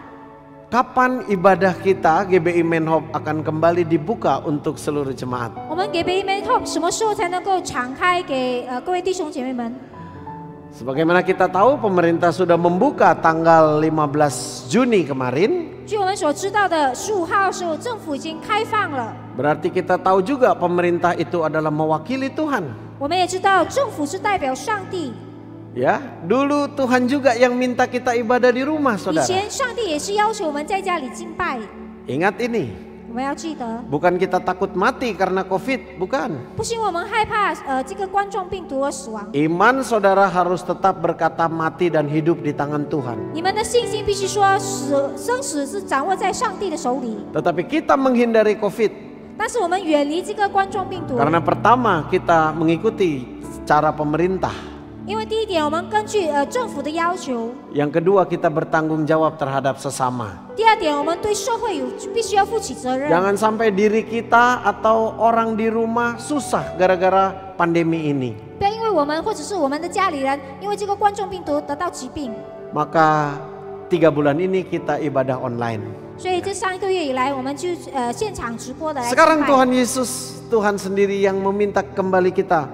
Speaker 2: Kapan ibadah kita GBI Menhub akan kembali dibuka untuk seluruh jemaat?
Speaker 3: 我们给 Baby Man Hope 什么时候才能够敞开给各位弟兄姐妹们？
Speaker 2: Sebagaimana kita tahu, pemerintah sudah membuka tanggal 15 Juni kemarin.
Speaker 3: 据我们所知道的，15号的时候，政府已经开放了。
Speaker 2: Berarti kita tahu juga pemerintah itu adalah mewakili Tuhan.
Speaker 3: 我们也知道，政府是代表上帝。
Speaker 2: Ya, dulu Tuhan juga yang minta kita ibadah di rumah,
Speaker 3: 以
Speaker 2: saudara.
Speaker 3: 前上帝也是要求我们在家里敬拜，
Speaker 2: Ingat ini,
Speaker 3: 我们要记得，
Speaker 2: bukan kita takut mati karena COVID, bukan.
Speaker 3: 不是因为我们害怕这个冠状病毒而死亡。
Speaker 2: Iman saudara harus tetap berkata mati dan hidup di tangan Tuhan.
Speaker 3: 你们的信心必须说生死是掌握在上帝的手里，
Speaker 2: Tetapi kita menghindari COVID
Speaker 3: 但是我们远离这个冠状病毒，
Speaker 2: karena pertama kita mengikuti cara pemerintah.
Speaker 3: 因为第一点，我们根据政府的要求；
Speaker 2: Yang kedua kita bertanggung jawab terhadap sesama.
Speaker 3: 第二点，我们对社会必须要负起责任。
Speaker 2: Jangan sampai diri kita atau orang di rumah susah gara-gara pandemi ini.
Speaker 3: 不要因为我们或者是我们的家里人，因为这个冠状病毒得到疾病，
Speaker 2: Maka 3 bulan ini kita ibadah online.
Speaker 3: 所以这3个月以来，我们就现场直播的来敬
Speaker 2: Sekarang
Speaker 3: 拜。
Speaker 2: Tuhan Yesus, Tuhan sendiri yang meminta kembali kita.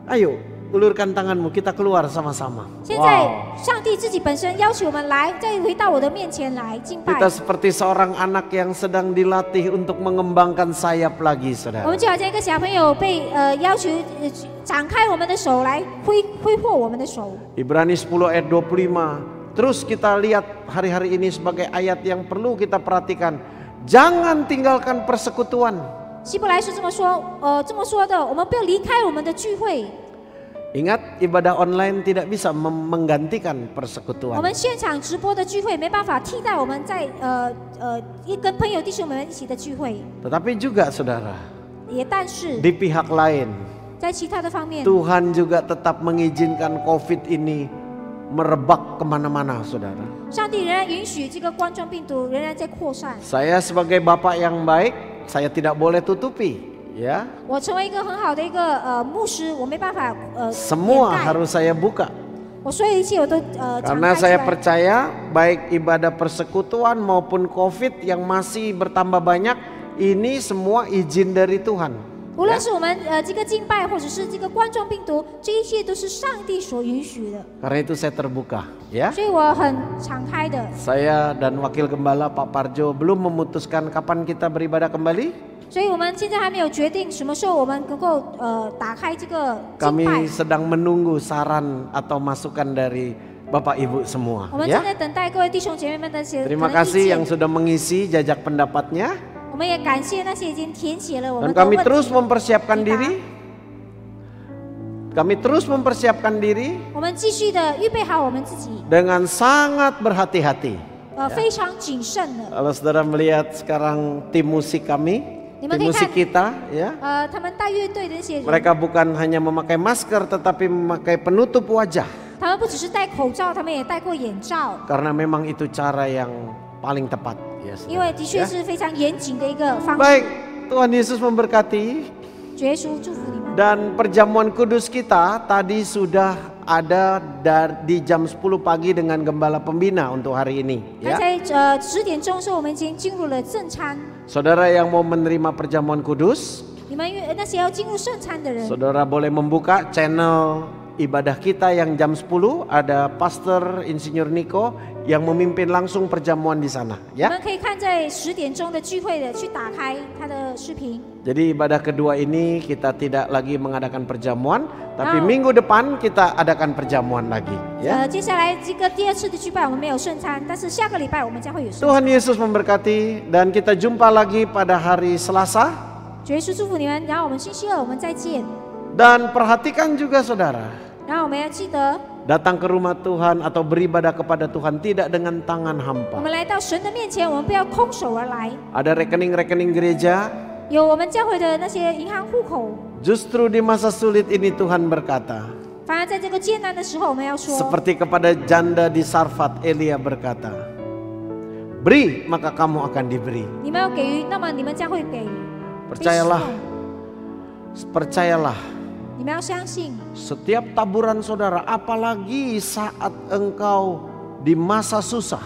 Speaker 2: Ayo, ulurkan tanganmu, kita keluar sama-sama.
Speaker 3: 现在上帝自己本身要求我们来，再回到我的面前来敬拜。
Speaker 2: Kita seperti seorang anak yang sedang dilatih untuk mengembangkan sayap lagi,
Speaker 3: 我
Speaker 2: saudara.
Speaker 3: 们就好像一个小朋友被要求展开我们的手来挥霍我们的手。
Speaker 2: Ibrani 10 ayat 25. Terus kita lihat hari-hari ini sebagai ayat yang perlu kita perhatikan. Jangan tinggalkan persekutuan.
Speaker 3: 希伯来书这么说的，我们不要离开我们的聚会。
Speaker 2: Ingat, ibadah online tidak bisa menggantikan
Speaker 3: 我
Speaker 2: persekutuan.
Speaker 3: 们现场直播的聚会没办法替代我们在跟朋友弟兄们一起的聚会，
Speaker 2: Tetapi juga saudara,
Speaker 3: 也但是
Speaker 2: di pihak lain,
Speaker 3: 在其他的方面，
Speaker 2: Tuhan juga tetap mengizinkan COVID ini merebak kemana-mana, saudara.
Speaker 3: 上帝仍然允许这个冠状病毒仍然在扩散。
Speaker 2: Saya sebagai bapak yang baik, saya tidak boleh tutupi, ya.
Speaker 3: 我成为一个很好的一个牧师，我没办法掩
Speaker 2: Semua
Speaker 3: 盖，
Speaker 2: harus saya buka.
Speaker 3: 我所有一切我都敞
Speaker 2: Karena
Speaker 3: 开出
Speaker 2: saya
Speaker 3: 来。
Speaker 2: percaya baik ibadah persekutuan maupun COVID yang masih bertambah banyak, ini semua izin dari Tuhan.
Speaker 3: 无论是我们这个敬拜，或者是这个冠状病毒，这一切都是上帝所允许的。
Speaker 2: Karena itu saya terbuka, ya.
Speaker 3: 所以我很敞开的。
Speaker 2: Saya dan Wakil Gembala Pak Parjo belum memutuskan kapan kita beribadah kembali.
Speaker 3: 所以我们现在还没有决定什么时候我们能够打开这个敬拜。
Speaker 2: Kami sedang menunggu saran atau masukan dari Bapak Ibu semua,
Speaker 3: 我们正
Speaker 2: ya.
Speaker 3: 在等待各位弟兄姐妹们的些
Speaker 2: Terima
Speaker 3: 可能意
Speaker 2: kasih
Speaker 3: 见
Speaker 2: yang sudah mengisi jajak pendapatnya.
Speaker 3: 我们也感谢那些已经填写了我
Speaker 2: Dan
Speaker 3: 们的
Speaker 2: kami
Speaker 3: 问
Speaker 2: terus
Speaker 3: 题。
Speaker 2: mempersiapkan diri. Kami terus mempersiapkan diri
Speaker 3: 我们继续的预备好我们自己，
Speaker 2: dengan sangat berhati-hati.
Speaker 3: 非常谨慎的。
Speaker 2: Kalau saudara melihat sekarang tim musik kami,
Speaker 3: Terima
Speaker 2: tim
Speaker 3: kasih,
Speaker 2: musik
Speaker 3: Kak.
Speaker 2: kita, ya.
Speaker 3: 他们带乐队的那些人，
Speaker 2: Mereka bukan hanya memakai masker tetapi memakai penutup wajah.
Speaker 3: 他们不只是戴口罩，他们也戴过眼罩，
Speaker 2: Karena memang itu cara yang paling tepat, ya.
Speaker 3: 因为的确
Speaker 2: Ya.
Speaker 3: 是非常严谨的一个方式。
Speaker 2: Baik, Tuhan Yesus memberkati.
Speaker 3: 主耶稣祝福你们。
Speaker 2: Dan perjamuan kudus kita tadi sudah ada di jam 10 pagi dengan gembala pembina untuk hari ini,
Speaker 3: 刚
Speaker 2: ya.
Speaker 3: 才10点钟的时候，我们已经进入了正餐。
Speaker 2: Saudara yang mau menerima perjamuan kudus,
Speaker 3: 你们那些要进入圣餐的人，
Speaker 2: saudara boleh membuka channel ibadah kita yang jam 10, ada Pastor Insinyur Niko yang memimpin langsung perjamuan di sana,
Speaker 3: 你
Speaker 2: ya.
Speaker 3: 们可以看在10点钟的聚会的去打开他的视频。
Speaker 2: Jadi ibadah kedua ini kita tidak lagi mengadakan perjamuan, tapi minggu depan kita adakan perjamuan lagi, ya.
Speaker 3: 接下来这个第二次的聚拜我们没有圣餐，但是下个礼拜我们将会有圣餐。
Speaker 2: Tuhan Yesus memberkati dan kita jumpa lagi pada hari Selasa.
Speaker 3: 主耶稣祝福你们，然后我们星期二我们再见。
Speaker 2: Dan perhatikan juga saudara,
Speaker 3: 然后我们要记得，
Speaker 2: datang ke rumah Tuhan atau beribadah kepada Tuhan tidak dengan tangan
Speaker 3: 我
Speaker 2: hampa.
Speaker 3: 们来到神的面前，我们不要空手而来。
Speaker 2: Ada rekening-rekening gereja.
Speaker 3: 有我们教会的那些银行户口，
Speaker 2: Justru di masa sulit ini Tuhan berkata,
Speaker 3: 反而在这个艰难的时候，我们要说，
Speaker 2: seperti kepada janda di Sarfat, Elia berkata, beri maka kamu akan diberi.
Speaker 3: 你们要给予，那么你们将会给予。
Speaker 2: Percayalah, percayalah,
Speaker 3: 你们要相信，
Speaker 2: setiap taburan saudara, apalagi saat engkau di masa susah,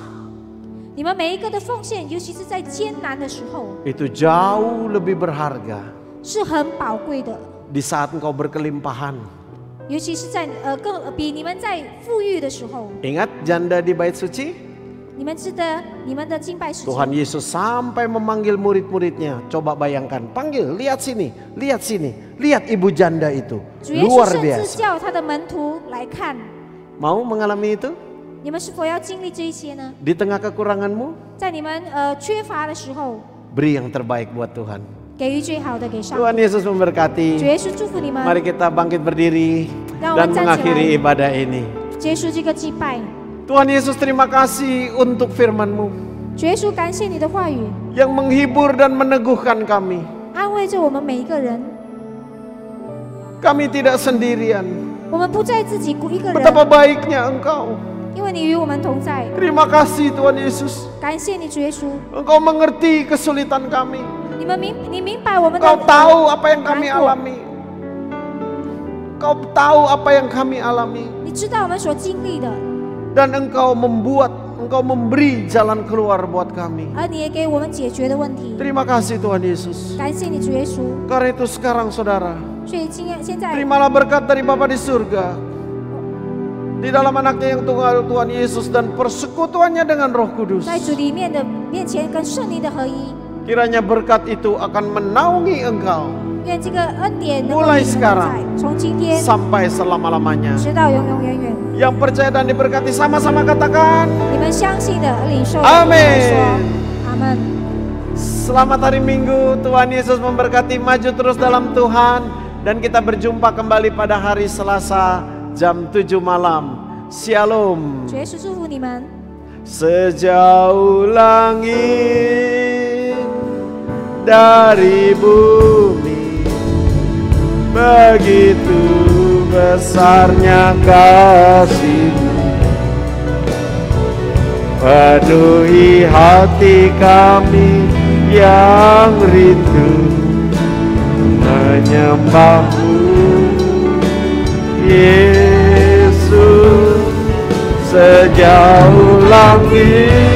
Speaker 3: 你们每一个的奉献，尤其是在艰难的时候，
Speaker 2: itu jauh lebih berharga
Speaker 3: 是很宝贵的。
Speaker 2: di saat engkau berkelimpahan.
Speaker 3: 尤其是在比你们在富裕的时候，
Speaker 2: Ingat janda di bait suci?
Speaker 3: 你们记得你们的敬拜时
Speaker 2: Tuhan
Speaker 3: 间，
Speaker 2: Yesus sampai memanggil murid-muridnya. Coba bayangkan, panggil, lihat sini, lihat ibu janda itu.
Speaker 3: 主耶稣
Speaker 2: Luar
Speaker 3: 甚至
Speaker 2: biasa.
Speaker 3: 叫他的门徒来看，
Speaker 2: Mau mengalami itu?
Speaker 3: 你们是否要经历这一些呢？
Speaker 2: Di tengah kekuranganmu,
Speaker 3: 在你们缺乏的时候，
Speaker 2: beri yang terbaik buat Tuhan.
Speaker 3: 给予最好的给上
Speaker 2: Tuhan
Speaker 3: 帝。
Speaker 2: Yesus
Speaker 3: 主
Speaker 2: memberkati.
Speaker 3: 耶稣祝福你们，
Speaker 2: Mari kita bangkit berdiri
Speaker 3: Yang
Speaker 2: dan
Speaker 3: mencaci
Speaker 2: mengakhiri
Speaker 3: lain.
Speaker 2: ibadah ini.
Speaker 3: 结束这个祭拜。
Speaker 2: Tuhan Yesus, terima kasih untuk firman-Mu
Speaker 3: 主耶稣，感谢你的话语，
Speaker 2: yang menghibur dan meneguhkan kami.
Speaker 3: 安慰着我们每一个人。
Speaker 2: Kami tidak sendirian.
Speaker 3: 我们不再自己孤一个人，
Speaker 2: Betapa baiknya Engkau.
Speaker 3: 因为你与我们同在。
Speaker 2: Terima kasih Tuhan Yesus.
Speaker 3: 感谢你，主耶稣，
Speaker 2: Engkau mengerti kesulitan kami.
Speaker 3: 你明白我们的
Speaker 2: Engkau tahu apa yang kami
Speaker 3: 难过，
Speaker 2: alami. Engkau tahu apa yang kami alami.
Speaker 3: 你知道我们所经历的，
Speaker 2: Dan Engkau memberi jalan keluar buat kami.
Speaker 3: 而你也给我们解决的问题。
Speaker 2: Terima kasih Tuhan Yesus.
Speaker 3: 感谢你，主耶稣。
Speaker 2: Karena itu sekarang saudara,
Speaker 3: 所以现在，
Speaker 2: terimalah berkat dari Bapa di surga. Di dalam anaknya yang tunggal Tuhan Yesus dan persekutuannya dengan Roh Kudus.
Speaker 3: 在主里面的面前跟圣灵的合一，
Speaker 2: Kiranya berkat itu akan menaungi engkau
Speaker 3: 愿这个恩典能够
Speaker 2: mulai
Speaker 3: 与你们同
Speaker 2: sekarang
Speaker 3: 在，从今天
Speaker 2: sampai selama-lamanya.
Speaker 3: 直到永永远远。
Speaker 2: Yang percaya dan diberkati sama-sama katakan
Speaker 3: 你们相信的领受的，
Speaker 2: Amin
Speaker 3: 说阿门。
Speaker 2: Selamat hari Minggu, Tuhan Yesus memberkati, maju terus dalam Tuhan. Dan kita berjumpa kembali pada hari Selasa jam 7 malam. Shalom.
Speaker 3: 主耶稣祝福你们。
Speaker 2: Sejauh langit dari bumi, begitu besarnya kasih-Mu, penuhi hati kami yang rindu menyembah-Mu, Yesus. Sejauh langit